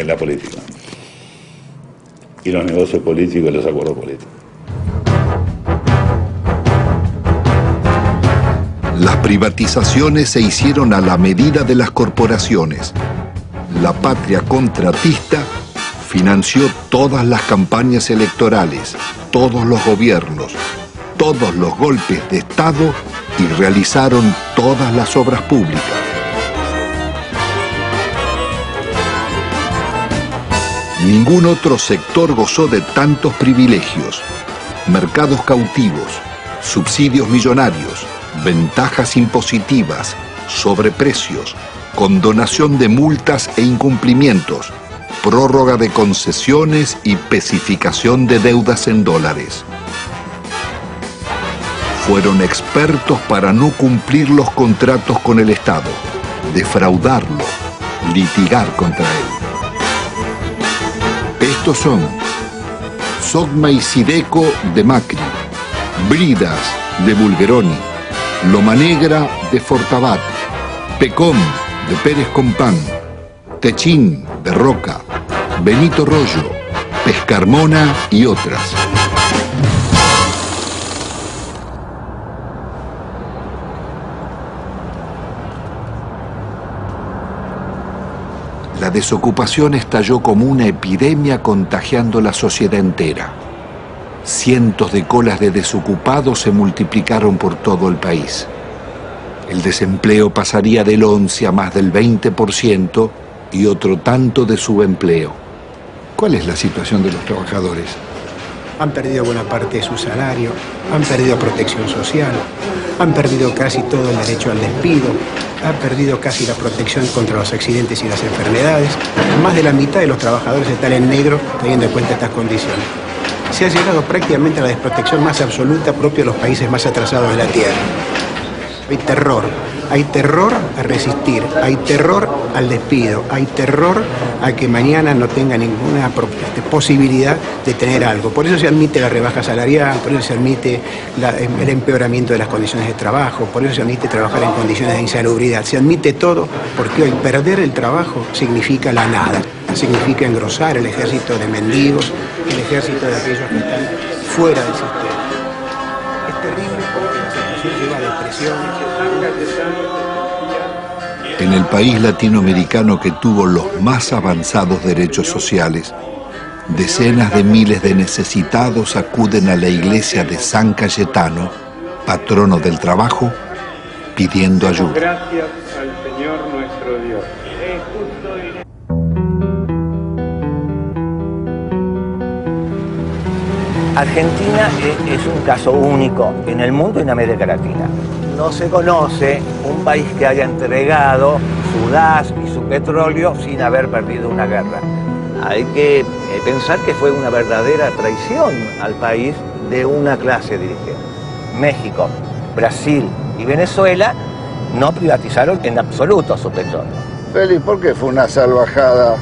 [SPEAKER 1] La política. Y los negocios políticos y los acuerdos políticos.
[SPEAKER 2] Las privatizaciones se hicieron a la medida de las corporaciones. La patria contratista financió todas las campañas electorales, todos los gobiernos, todos los golpes de Estado y realizaron todas las obras públicas. Ningún otro sector gozó de tantos privilegios, mercados cautivos, subsidios millonarios, ventajas impositivas, sobreprecios, condonación de multas e incumplimientos, prórroga de concesiones y especificación de deudas en dólares. Fueron expertos para no cumplir los contratos con el Estado, defraudarlo, litigar contra él. Estos son Sogma y Sideco de Macri, Bridas de Bulgeroni, Loma Negra de Fortabat, Pecom de Pérez Compán, Techín de Roca, Benito Rollo, Pescarmona y otras. La desocupación estalló como una epidemia contagiando la sociedad entera. Cientos de colas de desocupados se multiplicaron por todo el país. El desempleo pasaría del 11 a más del 20% y otro tanto de subempleo. ¿Cuál es la situación de los trabajadores?
[SPEAKER 3] Han perdido buena parte de su salario, han perdido protección social, han perdido casi todo el derecho al despido, han perdido casi la protección contra los accidentes y las enfermedades. Más de la mitad de los trabajadores están en negro teniendo en cuenta estas condiciones. Se ha llegado prácticamente a la desprotección más absoluta propia de los países más atrasados de la Tierra. Hay terror a resistir, hay terror al despido, hay terror a que mañana no tenga ninguna posibilidad de tener algo. Por eso se admite la rebaja salarial, por eso se admite el empeoramiento de las condiciones de trabajo, por eso se admite trabajar en condiciones de insalubridad. Se admite todo porque hoy perder el trabajo significa la nada, significa engrosar el ejército de mendigos, el ejército de aquellos que están fuera del sistema. Es terrible porque la situación lleva a depresiones.
[SPEAKER 2] En el país latinoamericano que tuvo los más avanzados derechos sociales, decenas de miles de necesitados acuden a la iglesia de San Cayetano, patrono del trabajo, pidiendo ayuda.
[SPEAKER 5] Gracias al Señor nuestro Dios.
[SPEAKER 7] Argentina es un caso único en el mundo y en América Latina. No se conoce un país que haya entregado su gas y su petróleo sin haber perdido una guerra. Hay que pensar que fue una verdadera traición al país de una clase dirigente. México, Brasil y Venezuela no privatizaron en absoluto su petróleo.
[SPEAKER 10] Félix, ¿por qué fue una salvajada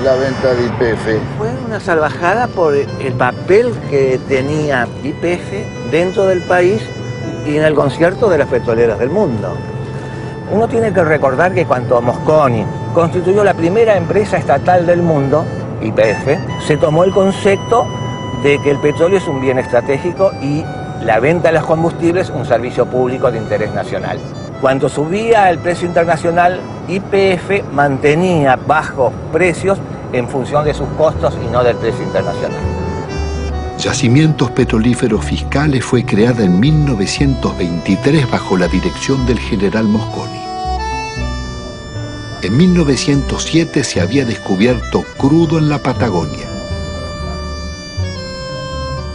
[SPEAKER 10] la venta de YPF?
[SPEAKER 7] Fue una salvajada por el papel que tenía YPF dentro del país y en el concierto de las petroleras del mundo. Uno tiene que recordar que cuando Mosconi constituyó la primera empresa estatal del mundo, YPF, se tomó el concepto de que el petróleo es un bien estratégico y la venta de los combustibles un servicio público de interés nacional. Cuando subía el precio internacional, YPF mantenía bajos precios en función de sus costos y no del precio internacional.
[SPEAKER 2] Yacimientos Petrolíferos Fiscales fue creada en 1923 bajo la dirección del general Mosconi. En 1907 se había descubierto crudo en la Patagonia.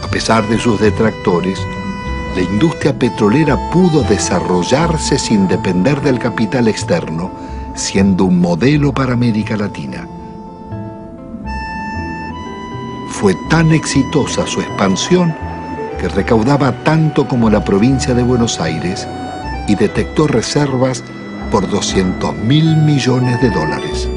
[SPEAKER 2] A pesar de sus detractores, la industria petrolera pudo desarrollarse sin depender del capital externo, siendo un modelo para América Latina. Fue tan exitosa su expansión que recaudaba tanto como la provincia de Buenos Aires y detectó reservas por $200.000 millones.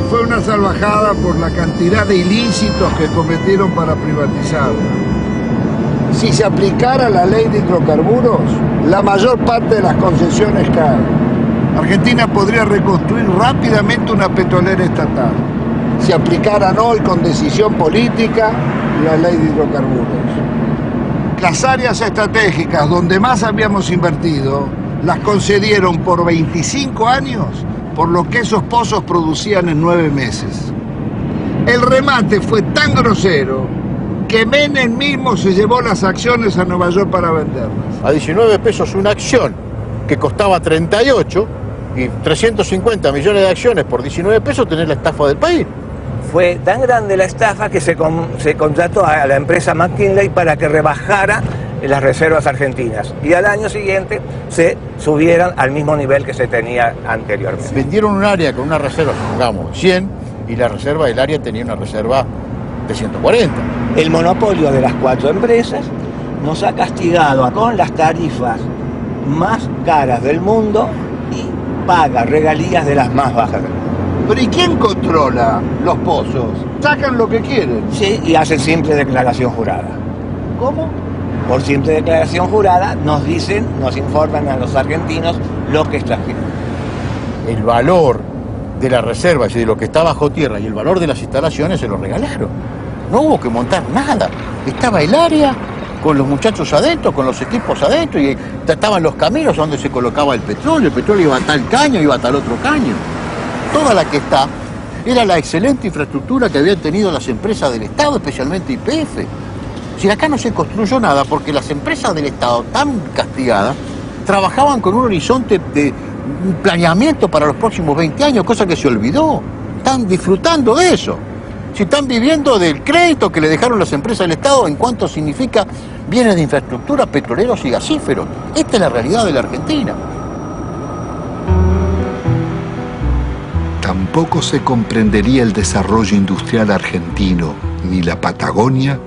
[SPEAKER 10] Fue una salvajada por la cantidad de ilícitos que cometieron para privatizarla. Si se aplicara la ley de hidrocarburos, la mayor parte de las concesiones caen. Argentina podría reconstruir rápidamente una petrolera estatal si aplicaran hoy con decisión política la ley de hidrocarburos. Las áreas estratégicas donde más habíamos invertido las concedieron por 25 años por lo que esos pozos producían en 9 meses. El remate fue tan grosero que Menem mismo se llevó las acciones a Nueva York para venderlas.
[SPEAKER 11] A 19 pesos una acción que costaba 38 y 350 millones de acciones por 19 pesos tenés la estafa del país.
[SPEAKER 7] Fue tan grande la estafa que se contrató a la empresa McKinley para que rebajara las reservas argentinas y al año siguiente se subieran al mismo nivel que se tenía anteriormente.
[SPEAKER 11] Vendieron un área con una reserva, digamos, 100 y la reserva del área tenía una reserva de 140.
[SPEAKER 7] El monopolio de las 4 empresas nos ha castigado con las tarifas más caras del mundo y paga regalías de las más bajas del mundo.
[SPEAKER 10] ¿Pero y quién controla los pozos? Sacan lo que quieren.
[SPEAKER 7] Sí, y hacen simple declaración jurada.
[SPEAKER 10] ¿Cómo?
[SPEAKER 7] Por simple declaración jurada nos dicen, nos informan a los argentinos lo que extrajeron.
[SPEAKER 11] El valor de la reserva y de lo que está bajo tierra y el valor de las instalaciones se lo regalaron. No hubo que montar nada. Estaba el área con los muchachos adentro, con los equipos adentro y estaban los caminos donde se colocaba el petróleo. El petróleo iba a tal caño, iba a tal otro caño. Toda la que está era la excelente infraestructura que habían tenido las empresas del Estado, especialmente YPF. Si acá no se construyó nada porque las empresas del Estado, tan castigadas, trabajaban con un horizonte de planeamiento para los próximos 20 años, cosa que se olvidó. Están disfrutando de eso. Si están viviendo del crédito que le dejaron las empresas del Estado en cuanto significa bienes de infraestructura, petroleros y gasíferos. Esta es la realidad de la Argentina.
[SPEAKER 2] Tampoco se comprendería el desarrollo industrial argentino ni la Patagonia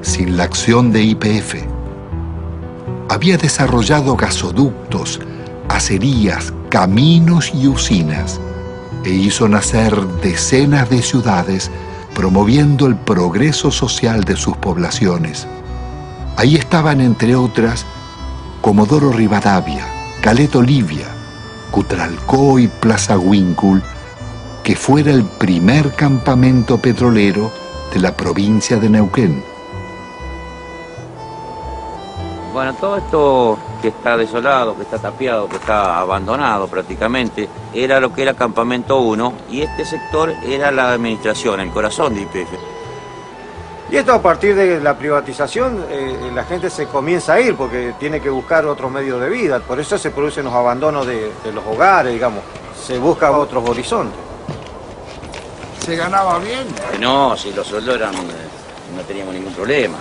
[SPEAKER 2] sin la acción de YPF. Había desarrollado gasoductos, acerías, caminos y usinas e hizo nacer decenas de ciudades promoviendo el progreso social de sus poblaciones. Ahí estaban, entre otras, Comodoro Rivadavia, Caleta Olivia, Cutralcó y Plaza Huíncul, que fuera el primer campamento petrolero de la provincia de Neuquén.
[SPEAKER 14] Bueno, todo esto que está desolado, que está tapiado, que está abandonado prácticamente, era lo que era Campamento 1 y este sector era la administración, el corazón de YPF.
[SPEAKER 15] Y esto a partir de la privatización, la gente se comienza a ir porque tiene que buscar otros medios de vida, por eso se producen los abandonos de los hogares, digamos, se buscan otros horizontes.
[SPEAKER 10] ¿Se ganaba bien?
[SPEAKER 14] No, si los sueldos eran, no teníamos ningún problema.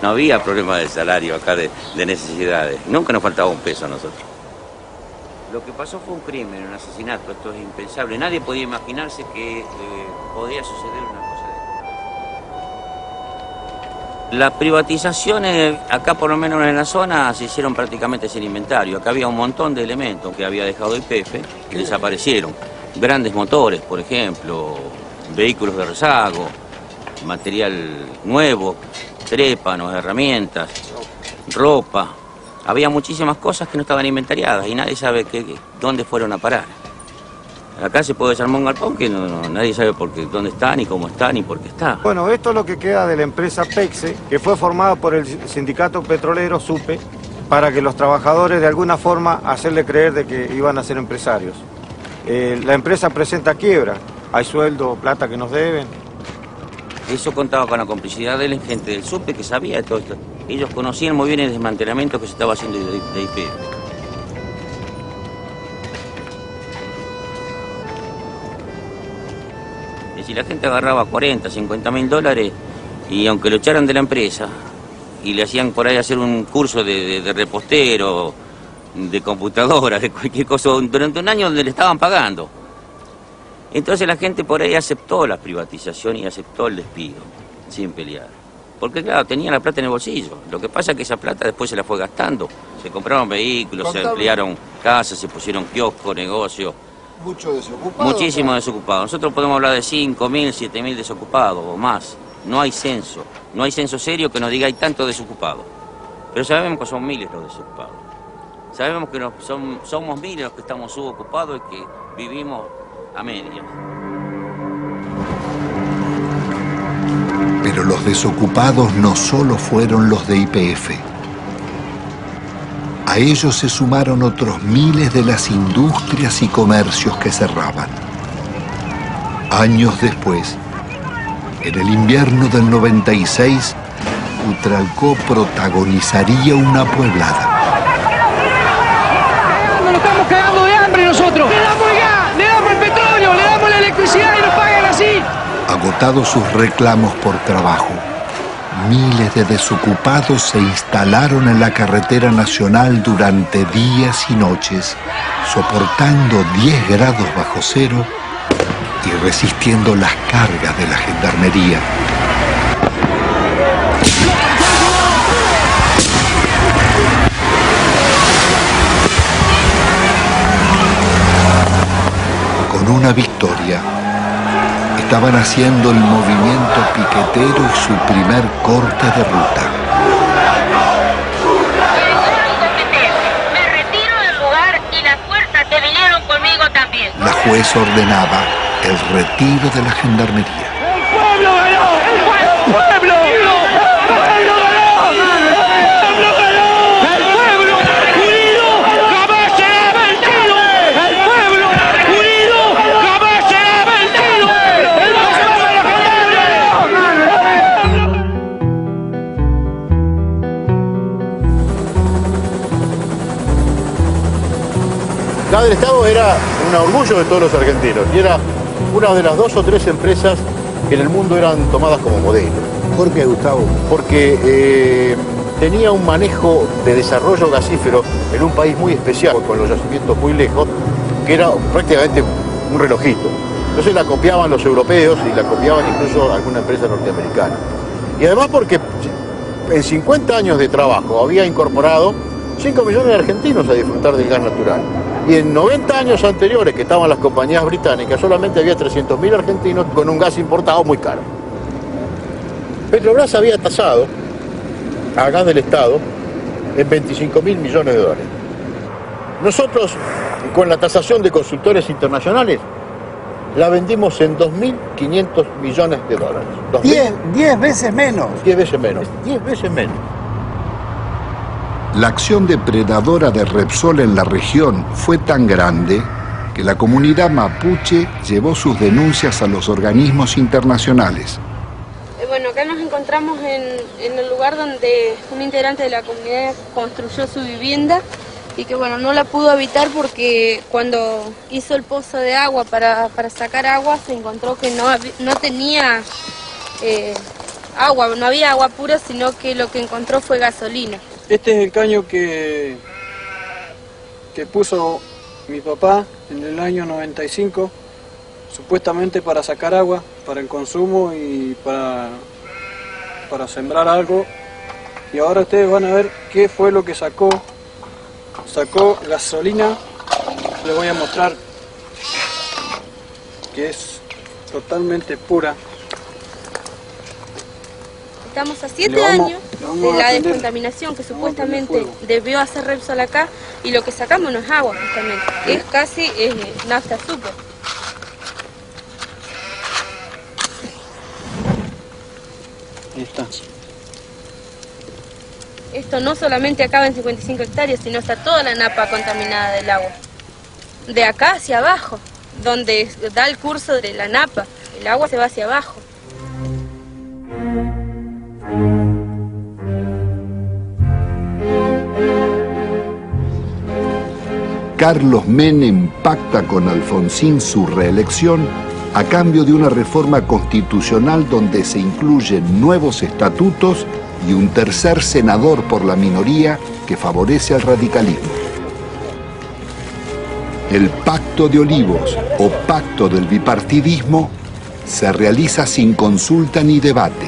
[SPEAKER 14] No había problema de salario acá, de necesidades. Nunca nos faltaba un peso a nosotros. Lo que pasó fue un crimen, un asesinato. Esto es impensable. Nadie podía imaginarse que podía suceder una cosa de Las privatizaciones, acá por lo menos en la zona, se hicieron prácticamente sin inventario. Acá había un montón de elementos que había dejado YPF que desaparecieron. Grandes motores, por ejemplo, vehículos de rezago, material nuevo, trépanos, herramientas, ropa. Había muchísimas cosas que no estaban inventariadas y nadie sabe dónde fueron a parar. Acá se puede desarmar un galpón que nadie sabe dónde está, ni cómo está, ni por qué está.
[SPEAKER 15] Bueno, esto es lo que queda de la empresa PEXE, que fue formada por el sindicato petrolero, SUPE, para que los trabajadores de alguna forma hacerle creer de que iban a ser empresarios. La empresa presenta quiebra, hay sueldo, plata que nos deben.
[SPEAKER 14] Eso contaba con la complicidad de la gente del SUPE que sabía de todo esto. Ellos conocían muy bien el desmantelamiento que se estaba haciendo de YPF. Si la gente agarraba 40, 50 mil dólares y aunque lo echaran de la empresa y le hacían por ahí hacer un curso de repostero, de computadora, de cualquier cosa, durante un año donde le estaban pagando. Entonces la gente por ahí aceptó la privatización y aceptó el despido, sin pelear. Porque claro, tenía la plata en el bolsillo. Lo que pasa es que esa plata después se la fue gastando. Se compraron vehículos, se ampliaron casas, se pusieron kioscos, negocios.
[SPEAKER 10] Mucho desocupado.
[SPEAKER 14] Muchísimo desocupado. Nosotros podemos hablar de 5.000, 7.000 desocupados o más. No hay censo. No hay censo serio que nos diga hay tantos desocupados. Pero sabemos que son miles los desocupados. Sabemos que somos miles los que estamos subocupados y que vivimos a medias.
[SPEAKER 2] Pero los desocupados no solo fueron los de YPF. A ellos se sumaron otros miles de las industrias y comercios que cerraban. Años después, en el invierno del 96, Utralcó protagonizaría una pueblada.
[SPEAKER 16] Nos estamos cagando de hambre nosotros. Le damos el gas, le damos el petróleo, le damos la electricidad y nos pagan así.
[SPEAKER 2] Agotados sus reclamos por trabajo, miles de desocupados se instalaron en la carretera nacional durante días y noches, soportando 10 grados bajo cero y resistiendo las cargas de la gendarmería. Con una victoria, estaban haciendo el movimiento piquetero y su primer corte de ruta.
[SPEAKER 23] Me retiro del lugar y las fuerzas que vinieron conmigo también.
[SPEAKER 2] La juez ordenaba el retiro de la gendarmería.
[SPEAKER 16] ¡El pueblo ganó! ¡El pueblo! ¡El pueblo ganó! ¡El pueblo unido jamás será vencido! ¡El pueblo unido jamás será vencido! ¡El pueblo de la
[SPEAKER 11] La del Estado era un orgullo de todos los argentinos y era una de las 2 o 3 empresas que en el mundo eran tomadas como modelo.
[SPEAKER 3] ¿Por qué, Gustavo?
[SPEAKER 11] Porque tenía un manejo de desarrollo gasífero en un país muy especial, con los yacimientos muy lejos, que era prácticamente un relojito. Entonces la copiaban los europeos y la copiaban incluso alguna empresa norteamericana. Y además porque en 50 años de trabajo había incorporado 5 millones de argentinos a disfrutar del gas natural. Y en 90 años anteriores que estaban las compañías británicas, solamente había 300.000 argentinos con un gas importado muy caro. Petrobras había tasado a gas del Estado en 25.000 millones de dólares. Nosotros, con la tasación de consultores internacionales, la vendimos en 2.500 millones de dólares.
[SPEAKER 10] 10 veces menos.
[SPEAKER 11] 10 veces menos. 10 veces menos.
[SPEAKER 2] La acción depredadora de Repsol en la región fue tan grande que la comunidad mapuche llevó sus denuncias a los organismos internacionales.
[SPEAKER 24] Bueno, acá nos encontramos en el lugar donde un integrante de la comunidad construyó su vivienda y que bueno, no la pudo habitar porque cuando hizo el pozo de agua para sacar agua se encontró que no tenía agua, no había agua pura, sino que lo que encontró fue gasolina.
[SPEAKER 5] Este es el caño que puso mi papá en el año 95, supuestamente para sacar agua, para el consumo y para para sembrar algo. Y ahora ustedes van a ver qué fue lo que sacó. Sacó gasolina. Les voy a mostrar que es totalmente pura.
[SPEAKER 12] Estamos a 7 años de la descontaminación que supuestamente debió hacer Repsol acá, y lo que sacamos no es agua justamente, es casi nafta azúcar.
[SPEAKER 5] Ahí está.
[SPEAKER 12] Esto no solamente acaba en 55 hectáreas, sino está toda la napa contaminada del agua. De acá hacia abajo, donde da el curso de la napa, el agua se va hacia abajo.
[SPEAKER 2] Carlos Menem pacta con Alfonsín su reelección a cambio de una reforma constitucional donde se incluyen nuevos estatutos y un tercer senador por la minoría que favorece al radicalismo. El Pacto de Olivos o Pacto del Bipartidismo se realiza sin consulta ni debate,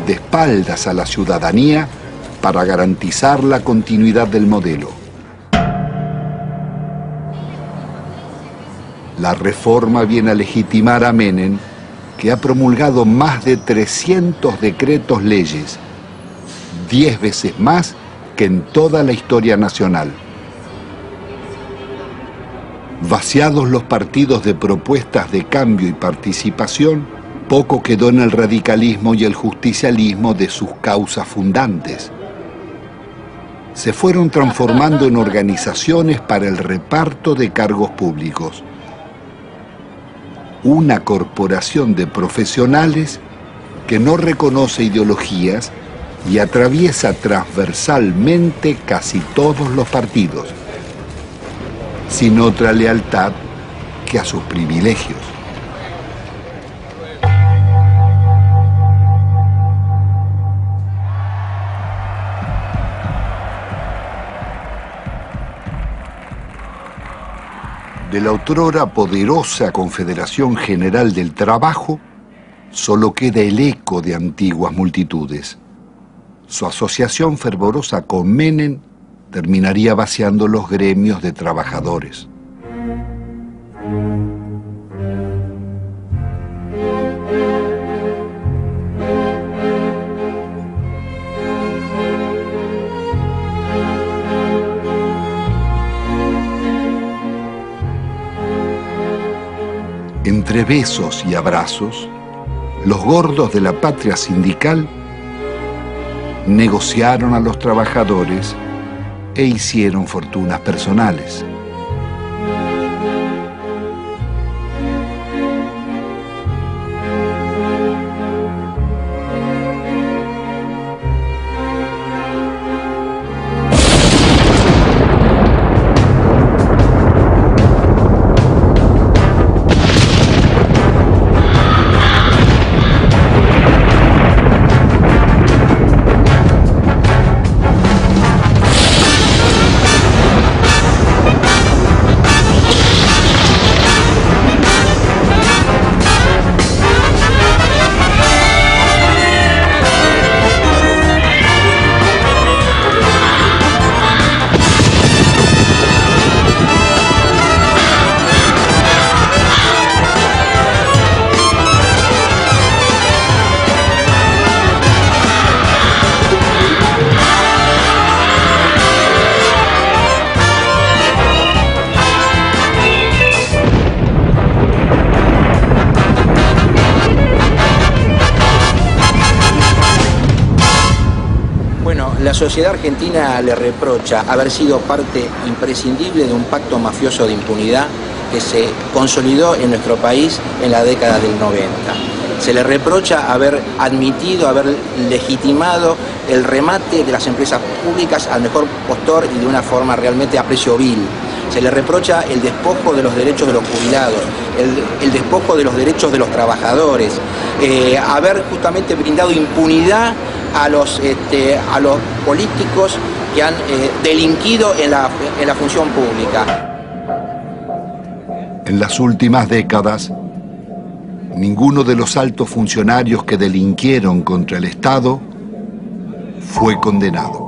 [SPEAKER 2] de espaldas a la ciudadanía para garantizar la continuidad del modelo. La reforma viene a legitimar a Menem, que ha promulgado más de 300 decretos leyes, 10 veces más que en toda la historia nacional. Vaciados los partidos de propuestas de cambio y participación, poco quedó en el radicalismo y el justicialismo de sus causas fundantes. Se fueron transformando en organizaciones para el reparto de cargos públicos. Una corporación de profesionales que no reconoce ideologías y atraviesa transversalmente casi todos los partidos, sin otra lealtad que a sus privilegios. De la otrora poderosa Confederación General del Trabajo, solo queda el eco de antiguas multitudes. Su asociación fervorosa con Menem terminaría vaciando los gremios de trabajadores. Entre besos y abrazos, los gordos de la patria sindical negociaron a los trabajadores e hicieron fortunas personales.
[SPEAKER 18] La sociedad argentina le reprocha haber sido parte imprescindible de un pacto mafioso de impunidad que se consolidó en nuestro país en la década del 90. Se le reprocha haber admitido, haber legitimado el remate de las empresas públicas al mejor postor y de una forma realmente a precio vil. Se le reprocha el despojo de los derechos de los jubilados, el despojo de los derechos de los trabajadores, haber justamente brindado impunidad a los políticos que han delinquido en la función pública.
[SPEAKER 2] En las últimas décadas, Ninguno de los altos funcionarios que delinquieron contra el Estado fue condenado.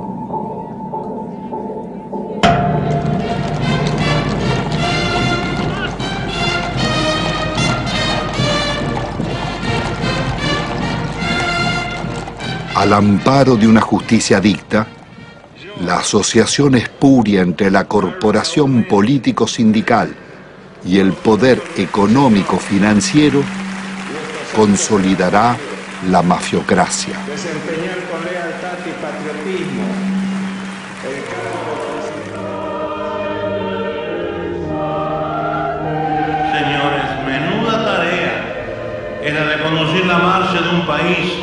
[SPEAKER 2] Al amparo de una justicia dicta, la asociación espuria entre la corporación político-sindical y el poder económico-financiero consolidará la mafiocracia.
[SPEAKER 6] Desempeñar con lealtad y patriotismo el cargo.
[SPEAKER 13] Señores, menuda tarea es la de conducir la marcha de un país,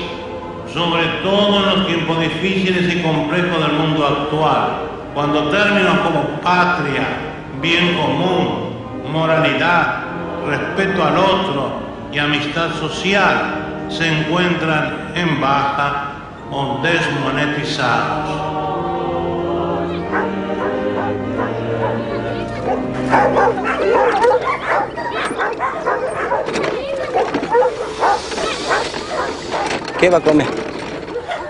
[SPEAKER 13] sobre todo en los tiempos difíciles y complejos del mundo actual, cuando términos como patria, bien común, moralidad, respeto al otro y amistad social se encuentran en baja o desmonetizados.
[SPEAKER 19] ¿Qué va a comer?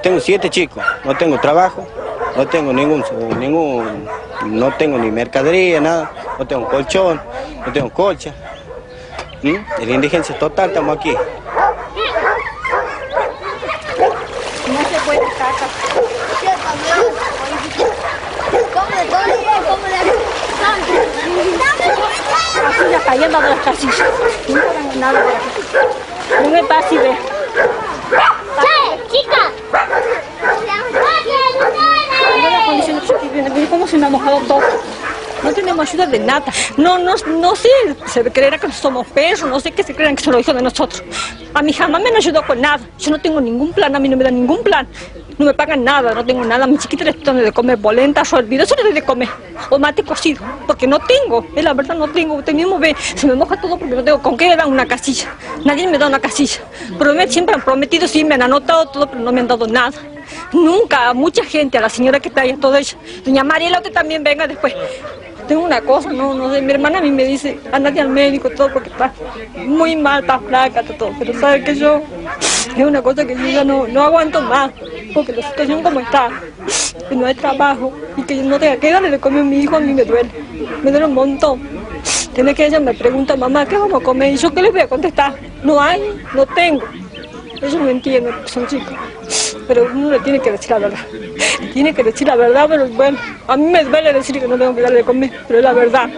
[SPEAKER 19] Tengo 7 chicos, no tengo trabajo, no tengo no tengo ni mercadería, nada, no tengo colchón, no tengo colcha. En la indigencia total estamos aquí.
[SPEAKER 20] No se puede estar acá. Así ya cayendo de las casillas. No hagan nada de aquí. No me pase y ve. ¡Chica! ¿Cómo se me ha mojado todo? No tenemos ayuda de nada. No sé, se creerá que somos perros, no sé qué se creerán que son los hijos de nosotros. A mí jamás me han ayudado con nada. Yo no tengo ningún plan, a mí no me dan ningún plan. No me pagan nada, no tengo nada. A mi chiquita les doy de comer polenta, hervido, eso les doy de comer. O mate cocido, porque no tengo, es la verdad, no tengo. Usted mismo ve, se me moja todo porque no tengo con qué me dan una casilla. Nadie me da una casilla. Siempre han prometido, sí, me han anotado todo, pero no me han dado nada. Nunca, a mucha gente, a la señora que está ahí, a todo ella. Doña Mariela, usted también venga después. Tengo una cosa, no sé, mi hermana a mí me dice, andate al médico, todo, porque está muy mal, está flaca, todo, pero sabe que yo, es una cosa que yo ya no aguanto más, porque la situación como está, que no hay trabajo, y que yo no tenga que darle de comer a mi hijo, a mí me duele un montón. Tiene que ella me pregunta, mamá, ¿qué vamos a comer? Y yo, ¿qué les voy a contestar? No hay, no tengo. Ellos no entienden, son chicos. Pero uno le tiene que decir la verdad. Tiene que decir la verdad, pero bueno, a mí me duele decir que no tengo que darle de comer, pero es la verdad.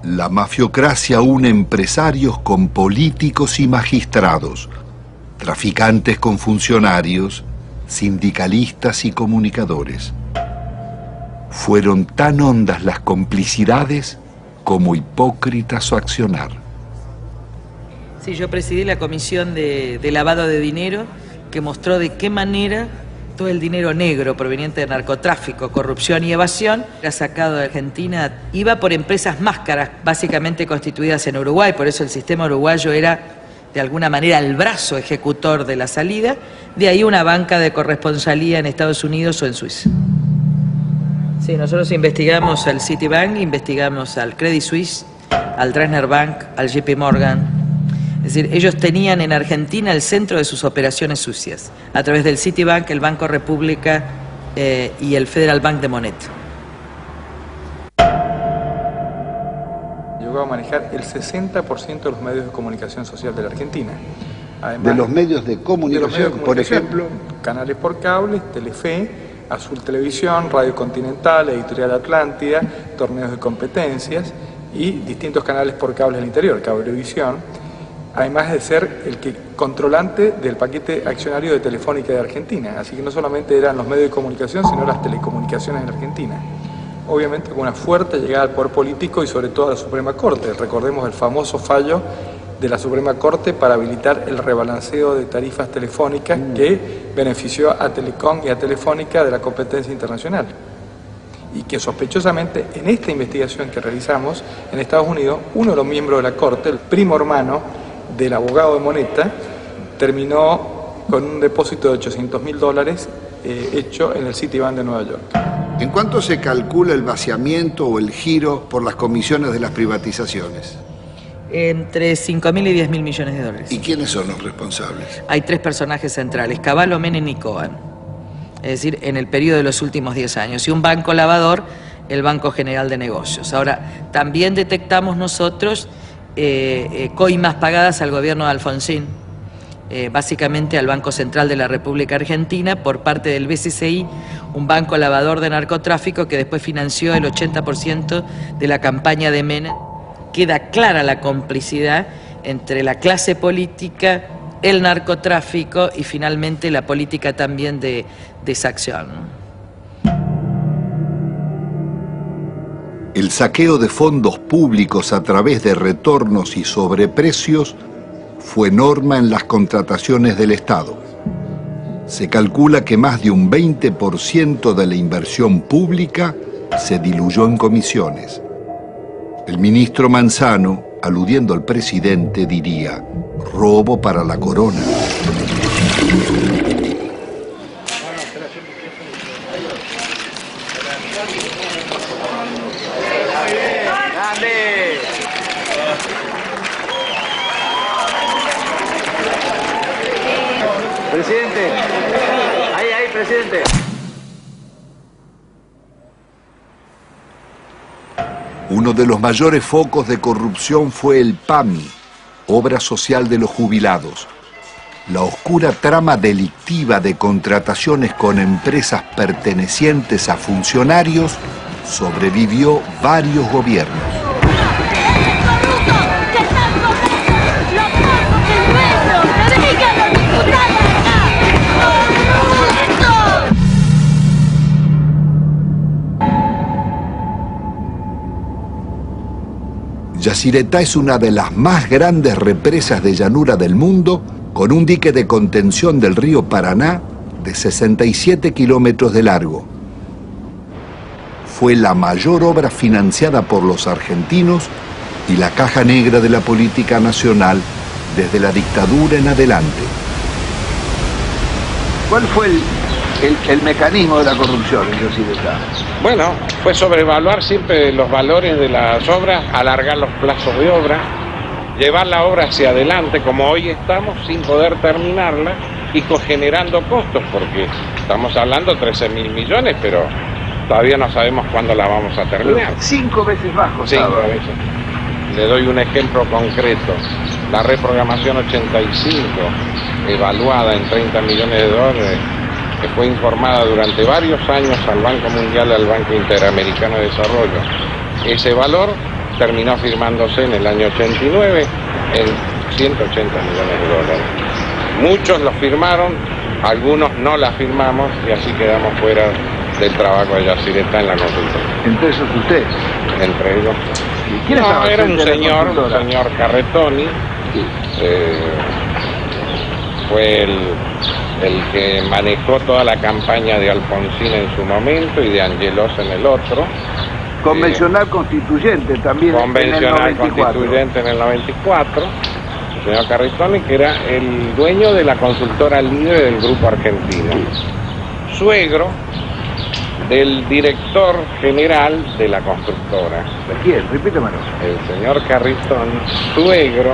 [SPEAKER 2] La mafiocracia une empresarios con políticos y magistrados, traficantes con funcionarios, sindicalistas y comunicadores. Fueron tan hondas las complicidades como hipócrita su accionar.
[SPEAKER 21] Sí, yo presidí la comisión de lavado de dinero que mostró de qué manera todo el dinero negro proveniente de narcotráfico, corrupción y evasión era sacado de Argentina. Iba por empresas máscaras, básicamente constituidas en Uruguay, por eso el sistema uruguayo era de alguna manera el brazo ejecutor de la salida, de ahí una banca de corresponsalía en Estados Unidos o en Suiza. Sí, nosotros investigamos al Citibank, investigamos al Credit Suisse, al Dresdner Bank, al JP Morgan. Es decir, ellos tenían en Argentina el centro de sus operaciones sucias, a través del Citibank, el Banco República y el Federal Bank de Monet.
[SPEAKER 26] Llegó a manejar el 60% de los medios de comunicación social de la Argentina. Además,
[SPEAKER 2] de los medios de comunicación, por ejemplo,
[SPEAKER 26] canales por cable, Telefe, Azul Televisión, Radio Continental, Editorial Atlántida, torneos de competencias y distintos canales por cable del interior, Cablevisión, además de ser el controlante del paquete accionario de Telefónica de Argentina. Así que no solamente eran los medios de comunicación, sino las telecomunicaciones en Argentina. Obviamente con una fuerte llegada al poder político y sobre todo a la Suprema Corte. Recordemos el famoso fallo de la Suprema Corte para habilitar el rebalanceo de tarifas telefónicas que benefició a Telecom y a Telefónica de la competencia internacional. Y que sospechosamente en esta investigación que realizamos en Estados Unidos, uno de los miembros de la Corte, el primo hermano del abogado de Moneta, terminó con un depósito de $800.000 hecho en el Citibank de Nueva York.
[SPEAKER 10] ¿En cuánto se calcula el vaciamiento o el giro por las comisiones de las privatizaciones?
[SPEAKER 21] Entre 5.000 y 10.000 millones de dólares.
[SPEAKER 10] ¿Y quiénes son los responsables?
[SPEAKER 21] Hay 3 personajes centrales, Cavallo, Menem y Cohen. Es decir, en el periodo de los últimos 10 años. Y un banco lavador, el Banco General de Negocios. Ahora, también detectamos nosotros coimas pagadas al gobierno de Alfonsín, básicamente al Banco Central de la República Argentina, por parte del BCCI, un banco lavador de narcotráfico que después financió el 80% de la campaña de Menem. Queda clara la complicidad entre la clase política, el narcotráfico y finalmente la política también de exacción.
[SPEAKER 2] El saqueo de fondos públicos a través de retornos y sobreprecios fue norma en las contrataciones del Estado. Se calcula que más de un 20% de la inversión pública se diluyó en comisiones. El ministro Manzano, aludiendo al presidente, diría: robo para la corona.
[SPEAKER 15] Presidente, ahí, presidente.
[SPEAKER 2] Uno de los mayores focos de corrupción fue el PAMI, Obra Social de los Jubilados. La oscura trama delictiva de contrataciones con empresas pertenecientes a funcionarios sobrevivió varios gobiernos. Yacyretá es una de las más grandes represas de llanura del mundo, con un dique de contención del río Paraná de 67 kilómetros de largo. Fue la mayor obra financiada por los argentinos y la caja negra de la política nacional desde la dictadura en adelante.
[SPEAKER 10] ¿Cuál fue el mecanismo de la corrupción en Yacyretá?
[SPEAKER 4] Bueno, fue sobrevaluar siempre los valores de las obras, alargar los plazos de obra, llevar la obra hacia adelante como hoy estamos sin poder terminarla y generando costos, porque estamos hablando de 13.000 millones, pero todavía no sabemos cuándo la vamos a terminar.
[SPEAKER 10] 5 veces bajo.
[SPEAKER 4] 5 veces. Le doy un ejemplo concreto. La reprogramación 85, evaluada en 30 millones de dólares, que fue informada durante varios años al Banco Mundial y al Banco Interamericano de Desarrollo. Ese valor terminó firmándose en el año 89 en 180 millones de dólares. Muchos lo firmaron, algunos no la firmamos y así quedamos fuera del trabajo de Yacyretá en la consultora.
[SPEAKER 10] ¿Entre esos usted?
[SPEAKER 4] Entre ellos.
[SPEAKER 10] ¿Quién estaba
[SPEAKER 4] era un señor Carretoni.
[SPEAKER 10] Sí.
[SPEAKER 4] Fue el que manejó toda la campaña de Alfonsín en su momento y de Angelos en el otro.
[SPEAKER 10] Convencional constituyente también.
[SPEAKER 4] Convencional constituyente en el 94. El señor Carretoni, que era el dueño de la consultora líder del Grupo Argentino. Suegro del director general de la constructora.
[SPEAKER 10] ¿De quién? Repítemelo.
[SPEAKER 4] El señor Carretoni, suegro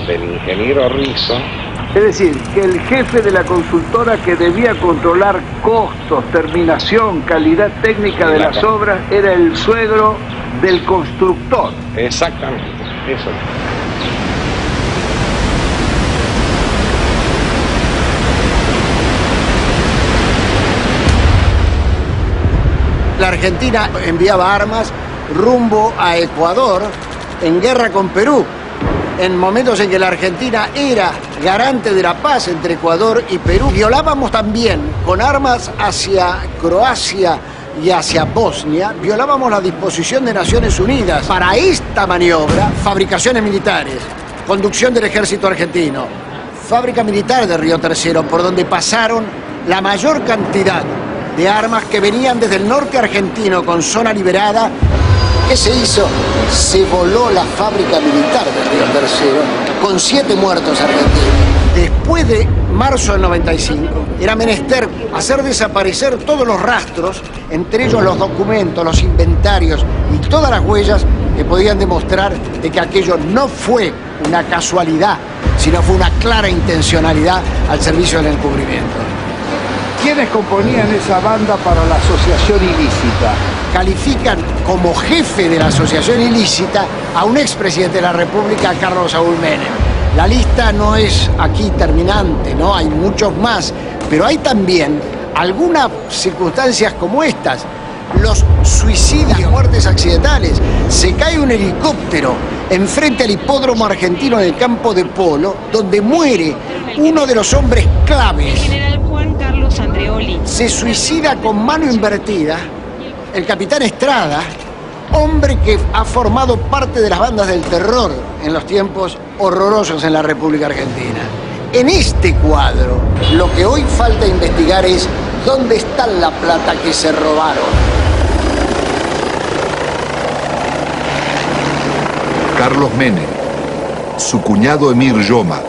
[SPEAKER 4] del ingeniero Rizzo.
[SPEAKER 10] Es decir, que el jefe de la consultora que debía controlar costos, terminación, calidad técnica de las obras, era el suegro del constructor.
[SPEAKER 4] Exactamente, eso.
[SPEAKER 8] La Argentina enviaba armas rumbo a Ecuador en guerra con Perú, en momentos en que la Argentina era garante de la paz entre Ecuador y Perú. Violábamos también con armas hacia Croacia y hacia Bosnia, violábamos la disposición de Naciones Unidas para esta maniobra, fabricaciones militares, conducción del ejército argentino, fábrica militar de Río Tercero, por donde pasaron la mayor cantidad de armas que venían desde el norte argentino con zona liberada. ¿Qué se hizo? Se voló la fábrica militar de Río Tercero con 7 muertos argentinos. Después de marzo del 95, era menester hacer desaparecer todos los rastros, entre ellos los documentos, los inventarios y todas las huellas que podían demostrar de que aquello no fue una casualidad, sino fue una clara intencionalidad al servicio del encubrimiento.
[SPEAKER 10] ¿Quiénes componían esa banda para la asociación ilícita?
[SPEAKER 8] Califican como jefe de la asociación ilícita a un expresidente de la República, Carlos Saúl Menem. La lista no es aquí terminante, ¿no? Hay muchos más, pero hay también algunas circunstancias como estas. Los suicidios, muertes accidentales. Se cae un helicóptero enfrente al hipódromo argentino en el campo de polo, donde muere uno de los hombres claves.
[SPEAKER 1] El general Juan Carlos Andreoli.
[SPEAKER 8] Se suicida con mano invertida el capitán Estrada, hombre que ha formado parte de las bandas del terror en los tiempos horrorosos en la República Argentina. En este cuadro, lo que hoy falta investigar es dónde está la plata que se robaron.
[SPEAKER 2] Carlos Menem, su cuñado Emir Yoma,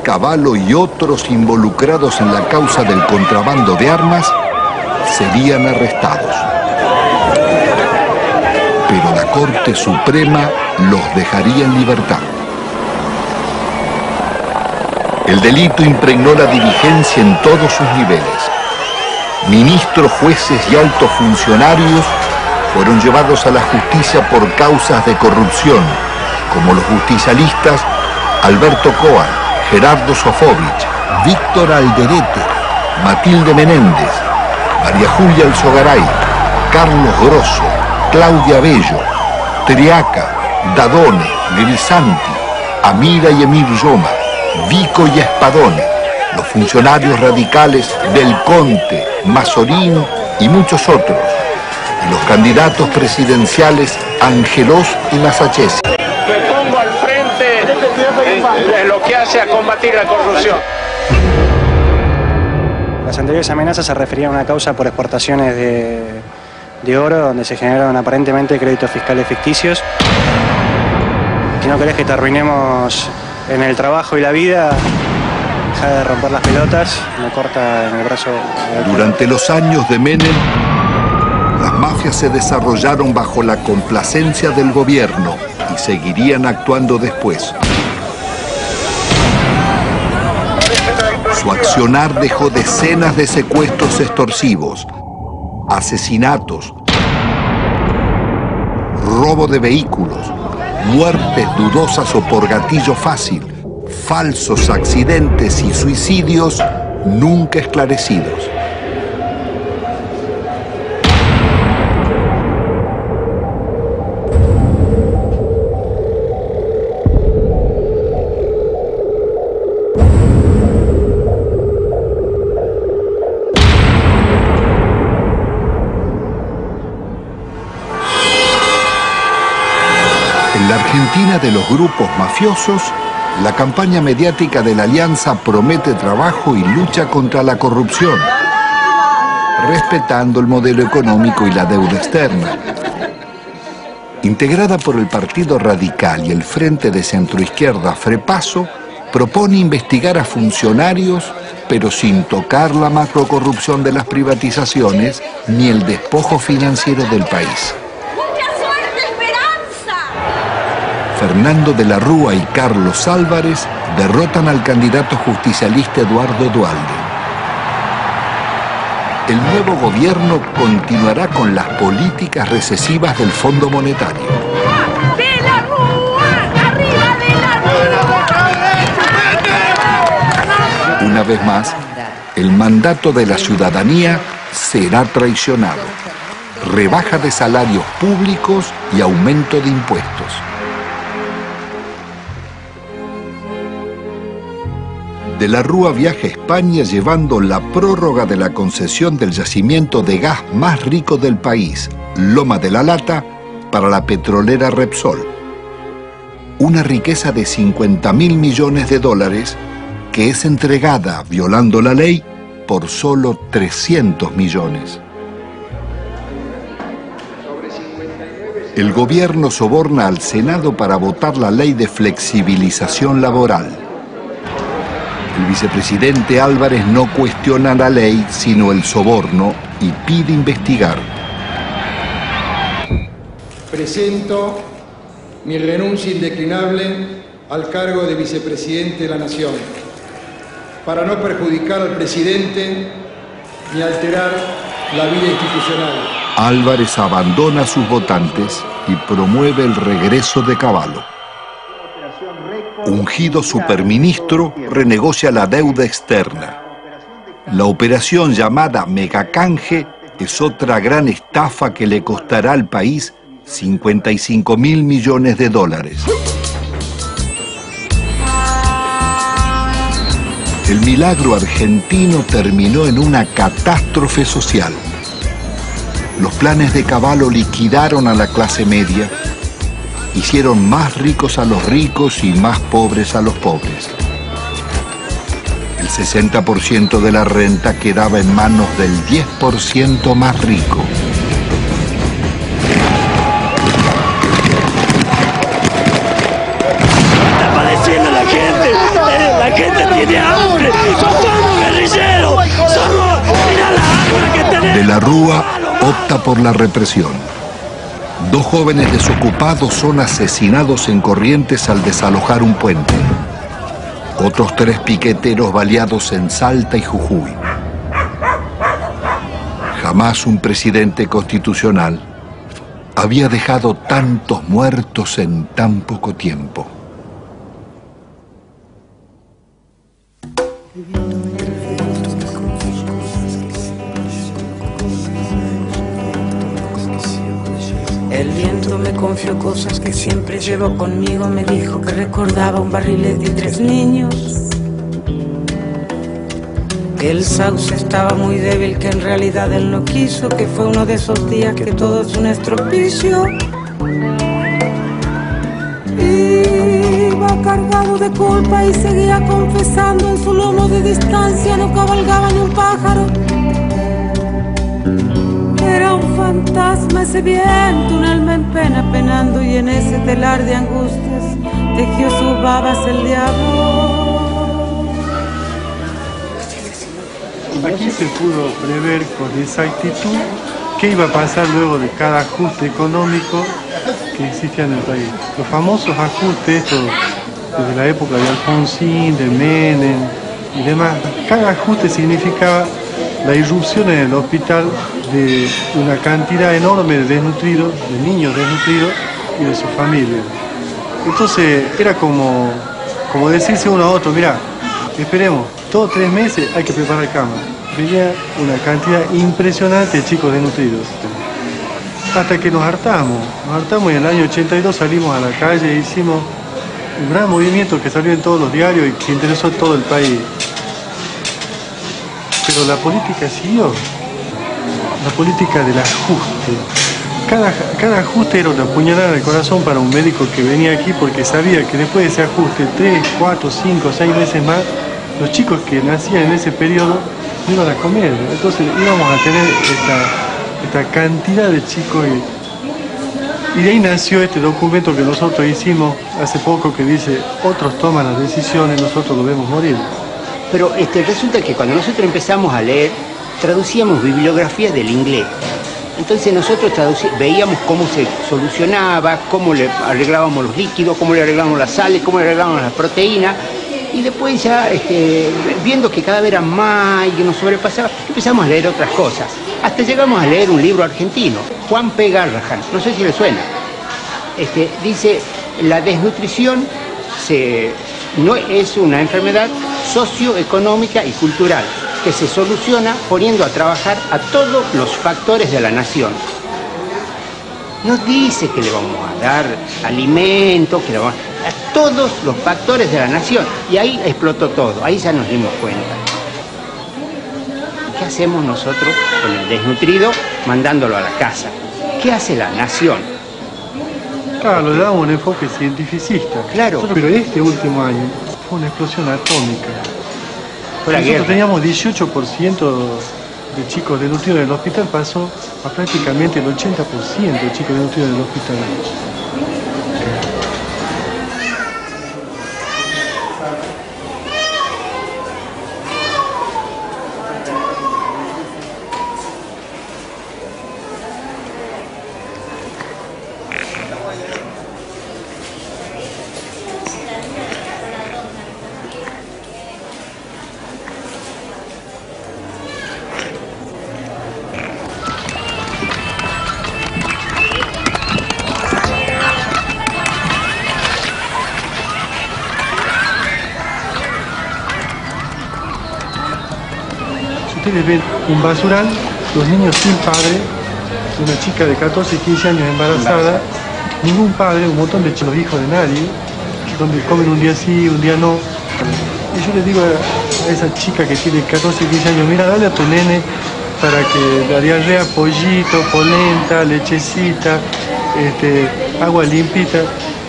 [SPEAKER 2] Cavallo y otros involucrados en la causa del contrabando de armas serían arrestados. Pero la Corte Suprema los dejaría en libertad. El delito impregnó la diligencia en todos sus niveles. Ministros, jueces y altos funcionarios fueron llevados a la justicia por causas de corrupción, como los justicialistas Alberto Coan, Gerardo Sofovich, Víctor Alderete, Matilde Menéndez, María Julia Alzogaray, Carlos Grosso, Claudia Bello, Triaca, Dadone, Grisanti, Amira y Emir Yoma, Vico y Espadone, los funcionarios radicales Del Conte, Mazorín y muchos otros, y los candidatos presidenciales Angelós y Masachesi.
[SPEAKER 6] Me pongo al frente de lo que hace a combatir la corrupción.
[SPEAKER 5] Las anteriores amenazas se referían a una causa por exportaciones de oro, donde se generaron aparentemente créditos fiscales ficticios. Si no querés que te arruinemos en el trabajo y la vida, deja de romper las pelotas, me corta en el brazo.
[SPEAKER 2] Durante los años de Menem, las mafias se desarrollaron bajo la complacencia del gobierno y seguirían actuando después. Su accionar dejó decenas de secuestros extorsivos, asesinatos, robo de vehículos, muertes dudosas o por gatillo fácil, falsos accidentes y suicidios nunca esclarecidos. En la Argentina de los grupos mafiosos, la campaña mediática de la Alianza promete trabajo y lucha contra la corrupción, respetando el modelo económico y la deuda externa. Integrada por el Partido Radical y el Frente de Centroizquierda Frepaso, propone investigar a funcionarios, pero sin tocar la macrocorrupción de las privatizaciones ni el despojo financiero del país. Fernando de la Rúa y Carlos Álvarez derrotan al candidato justicialista Eduardo Duhalde. El nuevo gobierno continuará con las políticas recesivas del Fondo Monetario.
[SPEAKER 16] ¡De la Rúa! ¡Arriba de la Rúa!
[SPEAKER 2] Una vez más, el mandato de la ciudadanía será traicionado. Rebaja de salarios públicos y aumento de impuestos. De la Rúa viaja a España llevando la prórroga de la concesión del yacimiento de gas más rico del país, Loma de la Lata, para la petrolera Repsol. Una riqueza de 50.000 millones de dólares que es entregada, violando la ley, por solo 300 millones. El gobierno soborna al Senado para votar la ley de flexibilización laboral. El vicepresidente Álvarez no cuestiona la ley, sino el soborno, y pide investigar.
[SPEAKER 7] Presento mi renuncia indeclinable al cargo de vicepresidente de la Nación, para no perjudicar al presidente ni alterar la vida institucional.
[SPEAKER 2] Álvarez abandona a sus votantes y promueve el regreso de Cavallo. Ungido superministro, renegocia la deuda externa. La operación llamada Megacanje es otra gran estafa que le costará al país 55.000 millones de dólares. El milagro argentino terminó en una catástrofe social. Los planes de Cavallo liquidaron a la clase media, hicieron más ricos a los ricos y más pobres a los pobres. El 60% de la renta quedaba en manos del 10% más rico.
[SPEAKER 16] Está padeciendo la gente tiene hambre, somos guerrilleros, mira la hambre que tenemos.
[SPEAKER 2] De la Rúa opta por la represión. 2 jóvenes desocupados son asesinados en Corrientes al desalojar un puente. Otros 3 piqueteros baleados en Salta y Jujuy. Jamás un presidente constitucional había dejado tantos muertos en tan poco tiempo.
[SPEAKER 9] El viento me confió cosas que siempre llevo conmigo. Me dijo que recordaba un barrilete y 3 niños. Que el sauce estaba muy débil, que en realidad él no quiso. Que fue uno de esos días que todo es un estropicio. Iba cargado de culpa y seguía confesando. En su lomo de distancia no cabalgaba ni un pájaro. Era un fantasma ese viento, un alma en pena penando, y en ese telar de angustias tejió sus babas el diablo.
[SPEAKER 14] Aquí se pudo prever con exactitud qué iba a pasar luego de cada ajuste económico que existía en el país. Los famosos ajustes, estos desde la época de Alfonsín, de Menem y demás, cada ajuste significaba la irrupción en el hospital de una cantidad enorme de desnutridos, de niños desnutridos y de sus familias. Entonces era como decirse uno a otro, mira, esperemos, todos 3 meses hay que preparar cama. Venía una cantidad impresionante de chicos desnutridos. Hasta que nos hartamos y en el año 82 salimos a la calle e hicimos un gran movimiento que salió en todos los diarios y que interesó a todo el país. Pero la política siguió, la política del ajuste. Cada ajuste era una puñalada en el corazón para un médico que venía aquí, porque sabía que después de ese ajuste, 3, 4, 5, 6 meses más, los chicos que nacían en ese periodo no iban a comer. Entonces íbamos a tener esta cantidad de chicos y de ahí nació este documento que nosotros hicimos hace poco que dice: otros toman las decisiones, nosotros lo vemos morir.
[SPEAKER 3] Pero resulta que cuando nosotros empezamos a leer, traducíamos bibliografías del inglés. Entonces nosotros veíamos cómo se solucionaba, cómo le arreglábamos los líquidos, cómo le arreglábamos las sales, cómo le arreglábamos las proteínas. Y después ya, viendo que cada vez era más y que nos sobrepasaba, empezamos a leer otras cosas. Hasta llegamos a leer un libro argentino, Juan P. Garrahan, no sé si le suena. Dice: la desnutrición no es una enfermedad socioeconómica y cultural que se soluciona poniendo a trabajar a todos los factores de la nación. No dice que le vamos a dar alimento, que le vamos a todos los factores de la nación. Y ahí explotó todo, ahí ya nos dimos cuenta. ¿Qué hacemos nosotros con el desnutrido mandándolo a la casa? ¿Qué hace la nación?
[SPEAKER 14] Claro, le damos un enfoque cientificista.
[SPEAKER 3] Claro.
[SPEAKER 14] Pero este último año fue una explosión atómica. Nosotros
[SPEAKER 3] guerra.
[SPEAKER 14] teníamos 18% de chicos desnutridos en el hospital, pasó a prácticamente el 80% de chicos desnutridos en el hospital. ustedes ven un basural, los niños sin padre, una chica de 14, 15 años embarazada, ningún padre, un montón de los hijos de nadie, donde comen un día sí, un día no. Y yo le digo a esa chica que tiene 14, 15 años, mira, dale a tu nene para que la diarrea, pollito, polenta, lechecita, agua limpita.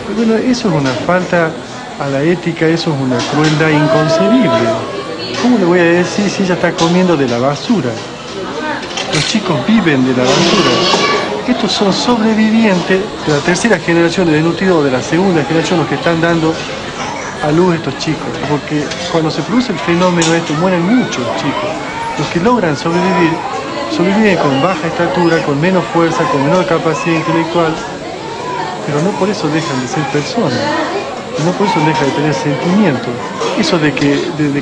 [SPEAKER 14] Y bueno, eso es una falta a la ética, eso es una crueldad inconcebible. ¿Cómo le voy a decir si ella está comiendo de la basura? Los chicos viven de la basura. Estos son sobrevivientes de la tercera generación de desnutridos, o de la segunda generación, los que están dando a luz estos chicos. Porque cuando se produce el fenómeno mueren muchos chicos. Los que logran sobrevivir, sobreviven con baja estatura, con menos fuerza, con menor capacidad intelectual, pero no por eso dejan de ser personas. No por eso deja de tener sentimientos. Eso de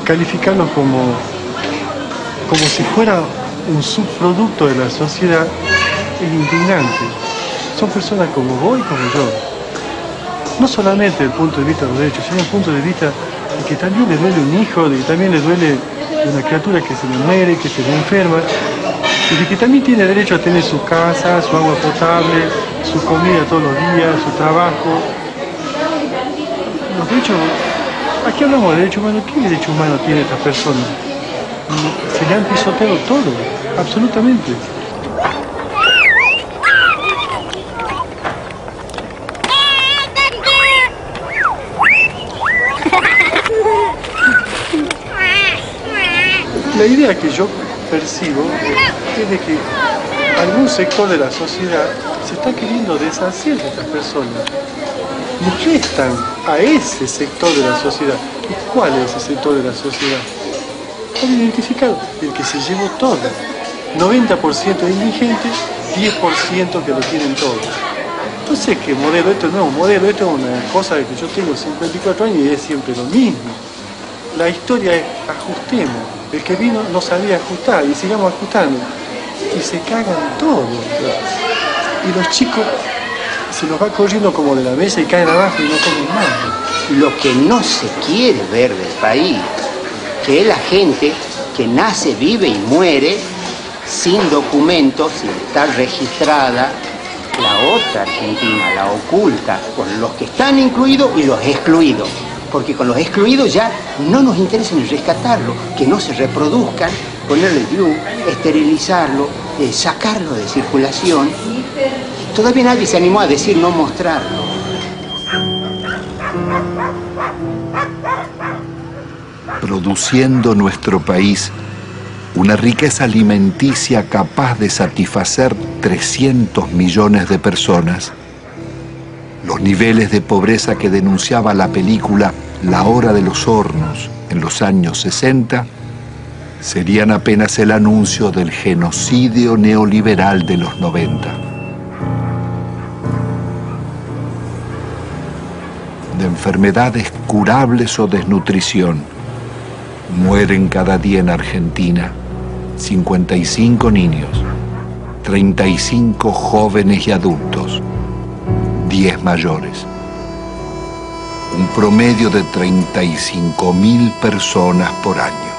[SPEAKER 14] calificarlos como si fuera un subproducto de la sociedad es indignante. Son personas como vos y como yo. No solamente desde el punto de vista de los derechos, sino desde el punto de vista de que también le duele un hijo, de que también le duele una criatura que se le muere, que se le enferma, y de que también tiene derecho a tener su casa, su agua potable, su comida todos los días, su trabajo. Los derechos, aquí hablamos de derechos humanos. ¿Qué derecho humano tiene esta persona? Se le han pisoteado todo, absolutamente. La idea que yo percibo es de que algún sector de la sociedad se está queriendo deshacer de estas personas. Molestan a ese sector de la sociedad. ¿Y cuál es ese sector de la sociedad? Está identificado, el que se llevó todo. 90% de indigentes, 10% que lo tienen todo. No sé qué modelo, esto no es un modelo, esto es una cosa de que yo tengo 54 años y es siempre lo mismo. La historia es ajustemos. El que vino no sabía ajustar y sigamos ajustando. Y se cagan todos. Y los chicos se los va corriendo como de la mesa y caen abajo y no comen nada.
[SPEAKER 11] Lo que no se quiere ver del país, que es la gente que nace, vive y muere sin documentos, sin estar registrada, la otra Argentina, la oculta, con los que están incluidos y los excluidos. Porque con los excluidos ya no nos interesa ni rescatarlo, que no se reproduzcan, ponerle glue, esterilizarlo, sacarlo de circulación. Todavía nadie se animó a decir no mostrarlo.
[SPEAKER 2] Produciendo nuestro país una riqueza alimenticia capaz de satisfacer 300 millones de personas, los niveles de pobreza que denunciaba la película La Hora de los Hornos en los años 60 serían apenas el anuncio del genocidio neoliberal de los 90. De enfermedades curables o desnutrición, mueren cada día en Argentina 55 niños, 35 jóvenes y adultos, 10 mayores. Un promedio de 35.000 personas por año.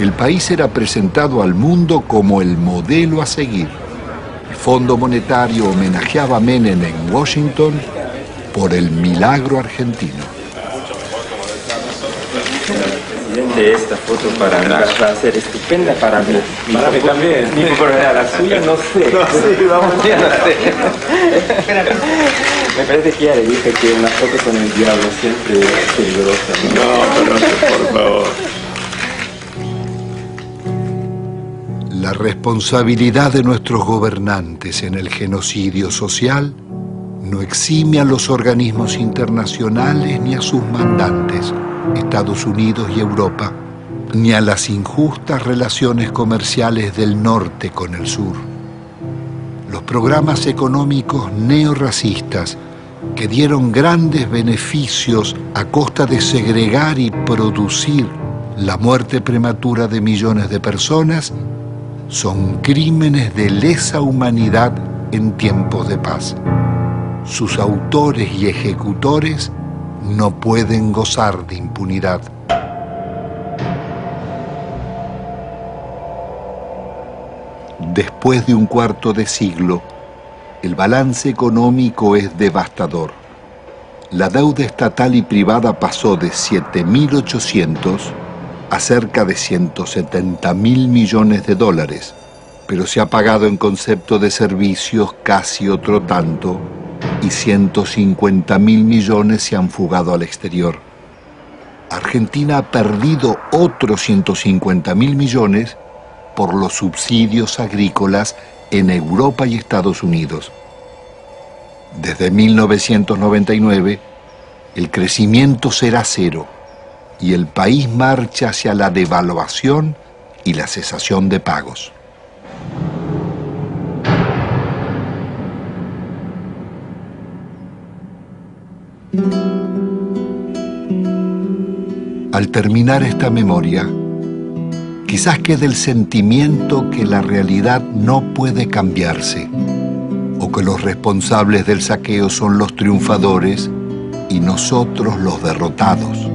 [SPEAKER 2] el país era presentado al mundo como el modelo a seguir. El Fondo Monetario homenajeaba a Menem en Washington por el milagro argentino.
[SPEAKER 12] Esta foto para mí va a ser estupenda para mí. Para mí también. Mi popularidad, la suya no sé. No sé, vamos a ver. Me parece que ya le dije que una foto con el diablo siempre es peligrosa. No, por favor.
[SPEAKER 2] La responsabilidad de nuestros gobernantes en el genocidio social no exime a los organismos internacionales ni a sus mandantes, Estados Unidos y Europa, ni a las injustas relaciones comerciales del norte con el sur. Los programas económicos neorracistas que dieron grandes beneficios a costa de segregar y producir la muerte prematura de millones de personas son crímenes de lesa humanidad en tiempos de paz. Sus autores y ejecutores no pueden gozar de impunidad. Después de un cuarto de siglo, el balance económico es devastador. La deuda estatal y privada pasó de 7.800 a cerca de 170.000 millones de dólares, pero se ha pagado en concepto de servicios casi otro tanto, y 150.000 millones se han fugado al exterior. Argentina ha perdido otros 150.000 millones por los subsidios agrícolas en Europa y Estados Unidos. Desde 1999, el crecimiento será cero y el país marcha hacia la devaluación y la cesación de pagos. Al terminar esta memoria, quizás quede el sentimiento que la realidad no puede cambiarse, o que los responsables del saqueo son los triunfadores y nosotros los derrotados.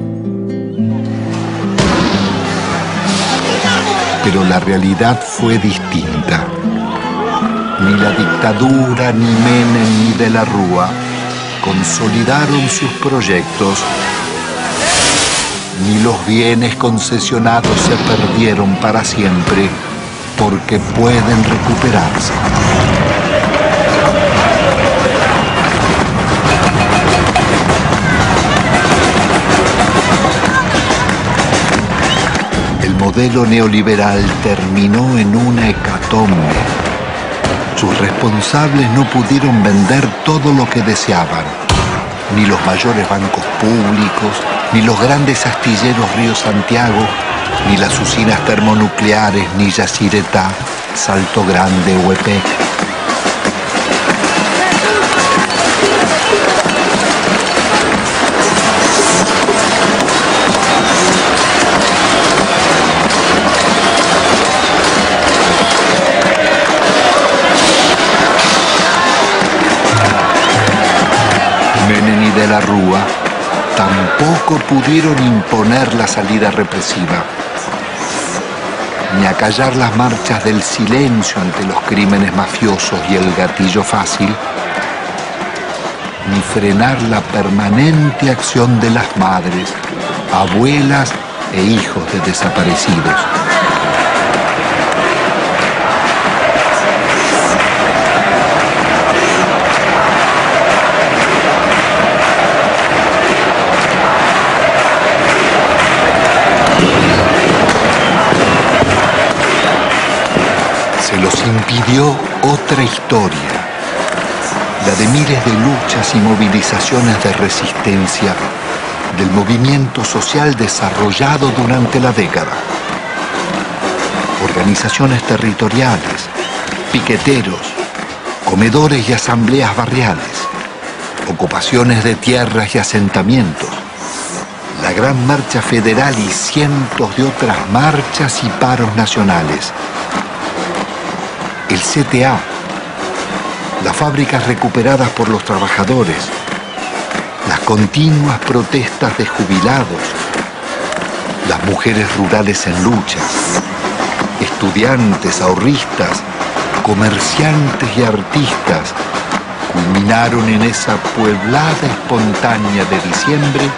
[SPEAKER 2] Pero la realidad fue distinta. Ni la dictadura, ni Menem, ni de la Rúa consolidaron sus proyectos, ni los bienes concesionados se perdieron para siempre, porque pueden recuperarse. El modelo neoliberal terminó en una hecatombe. Sus responsables no pudieron vender todo lo que deseaban, ni los mayores bancos públicos, ni los grandes astilleros Río Santiago, ni las usinas termonucleares, ni Yacyretá, Salto Grande o EPEC. Menem y de la Rúa tampoco pudieron imponer la salida represiva, ni acallar las marchas del silencio ante los crímenes mafiosos y el gatillo fácil, ni frenar la permanente acción de las madres, abuelas e hijos de desaparecidos. Se los impidió otra historia, la de miles de luchas y movilizaciones de resistencia del movimiento social desarrollado durante la década. Organizaciones territoriales, piqueteros, comedores y asambleas barriales, ocupaciones de tierras y asentamientos, la Gran Marcha Federal y cientos de otras marchas y paros nacionales. El CTA, las fábricas recuperadas por los trabajadores, las continuas protestas de jubilados, las mujeres rurales en lucha, estudiantes, ahorristas, comerciantes y artistas, culminaron en esa pueblada espontánea de diciembre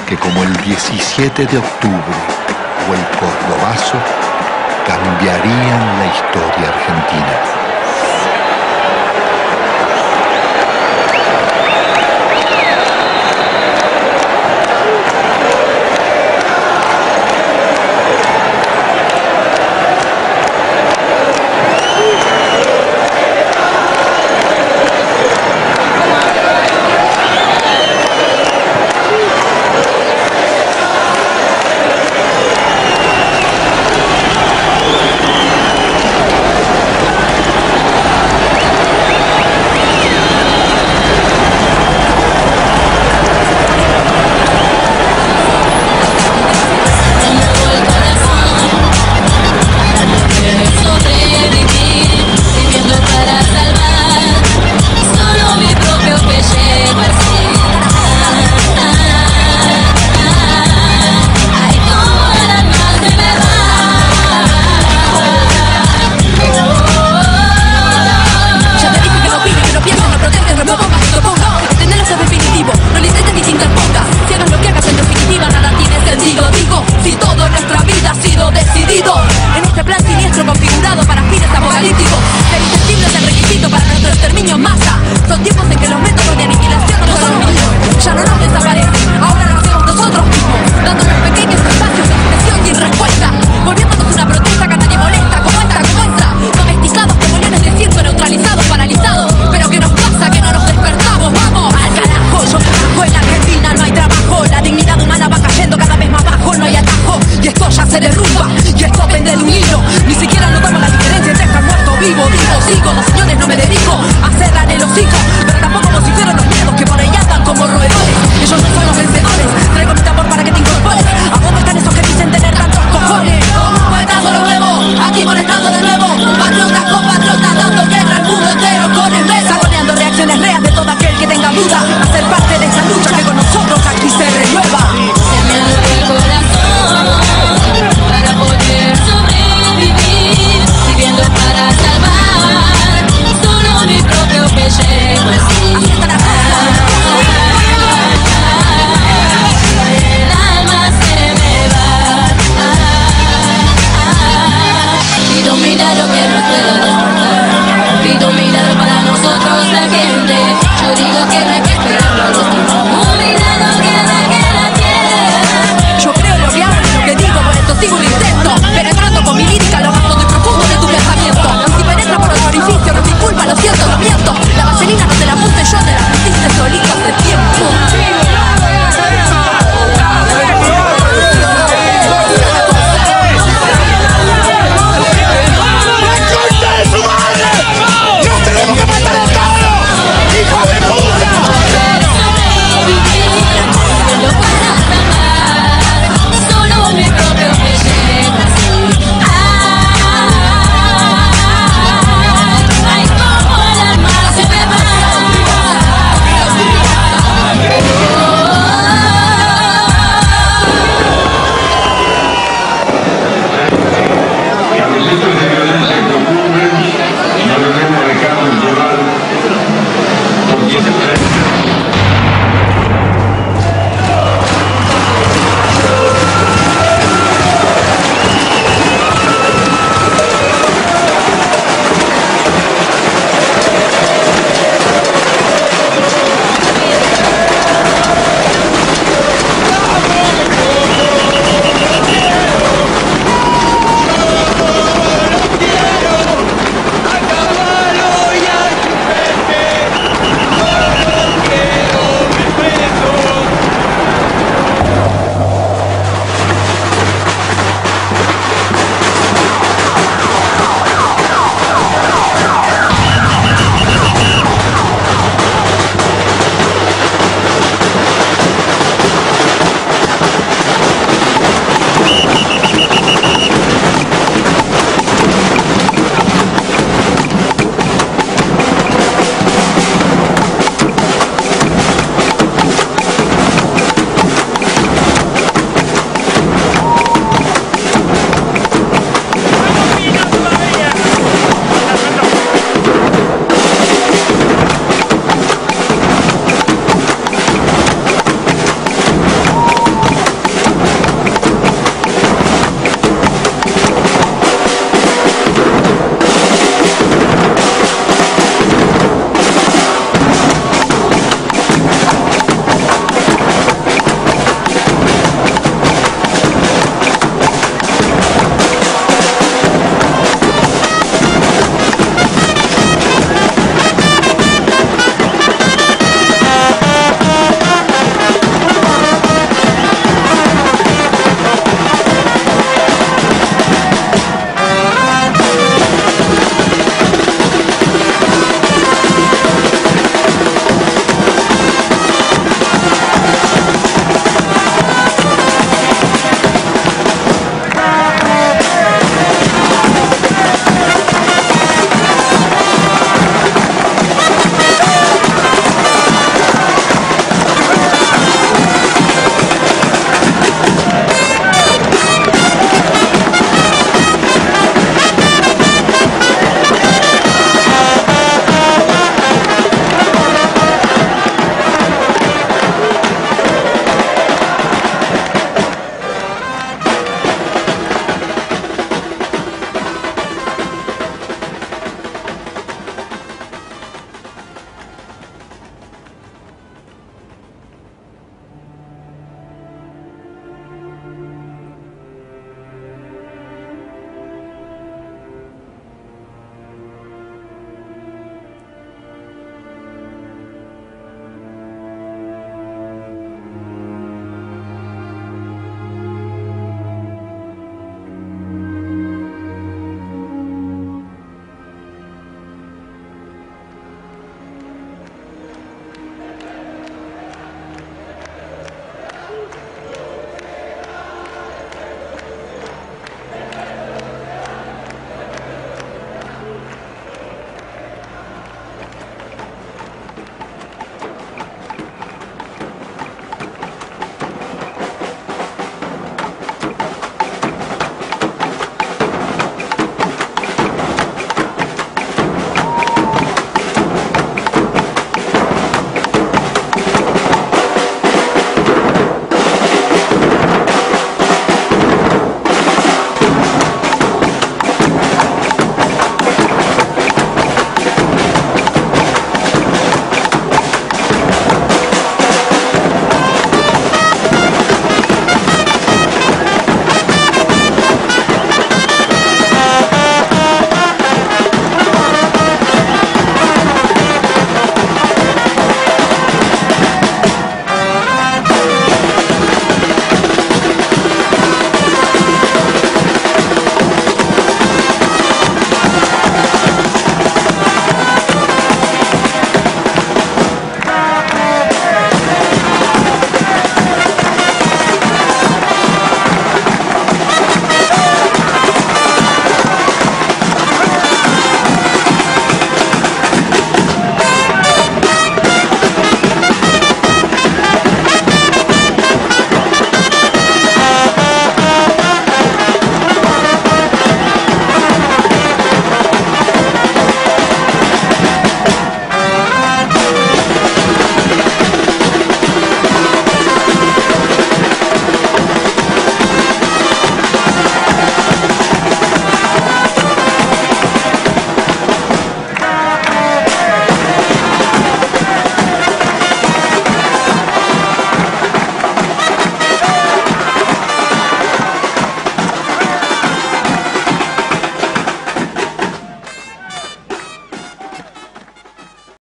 [SPEAKER 2] que, como el 17 de octubre o el Cordobazo, cambiarían la historia argentina.
[SPEAKER 17] Lo que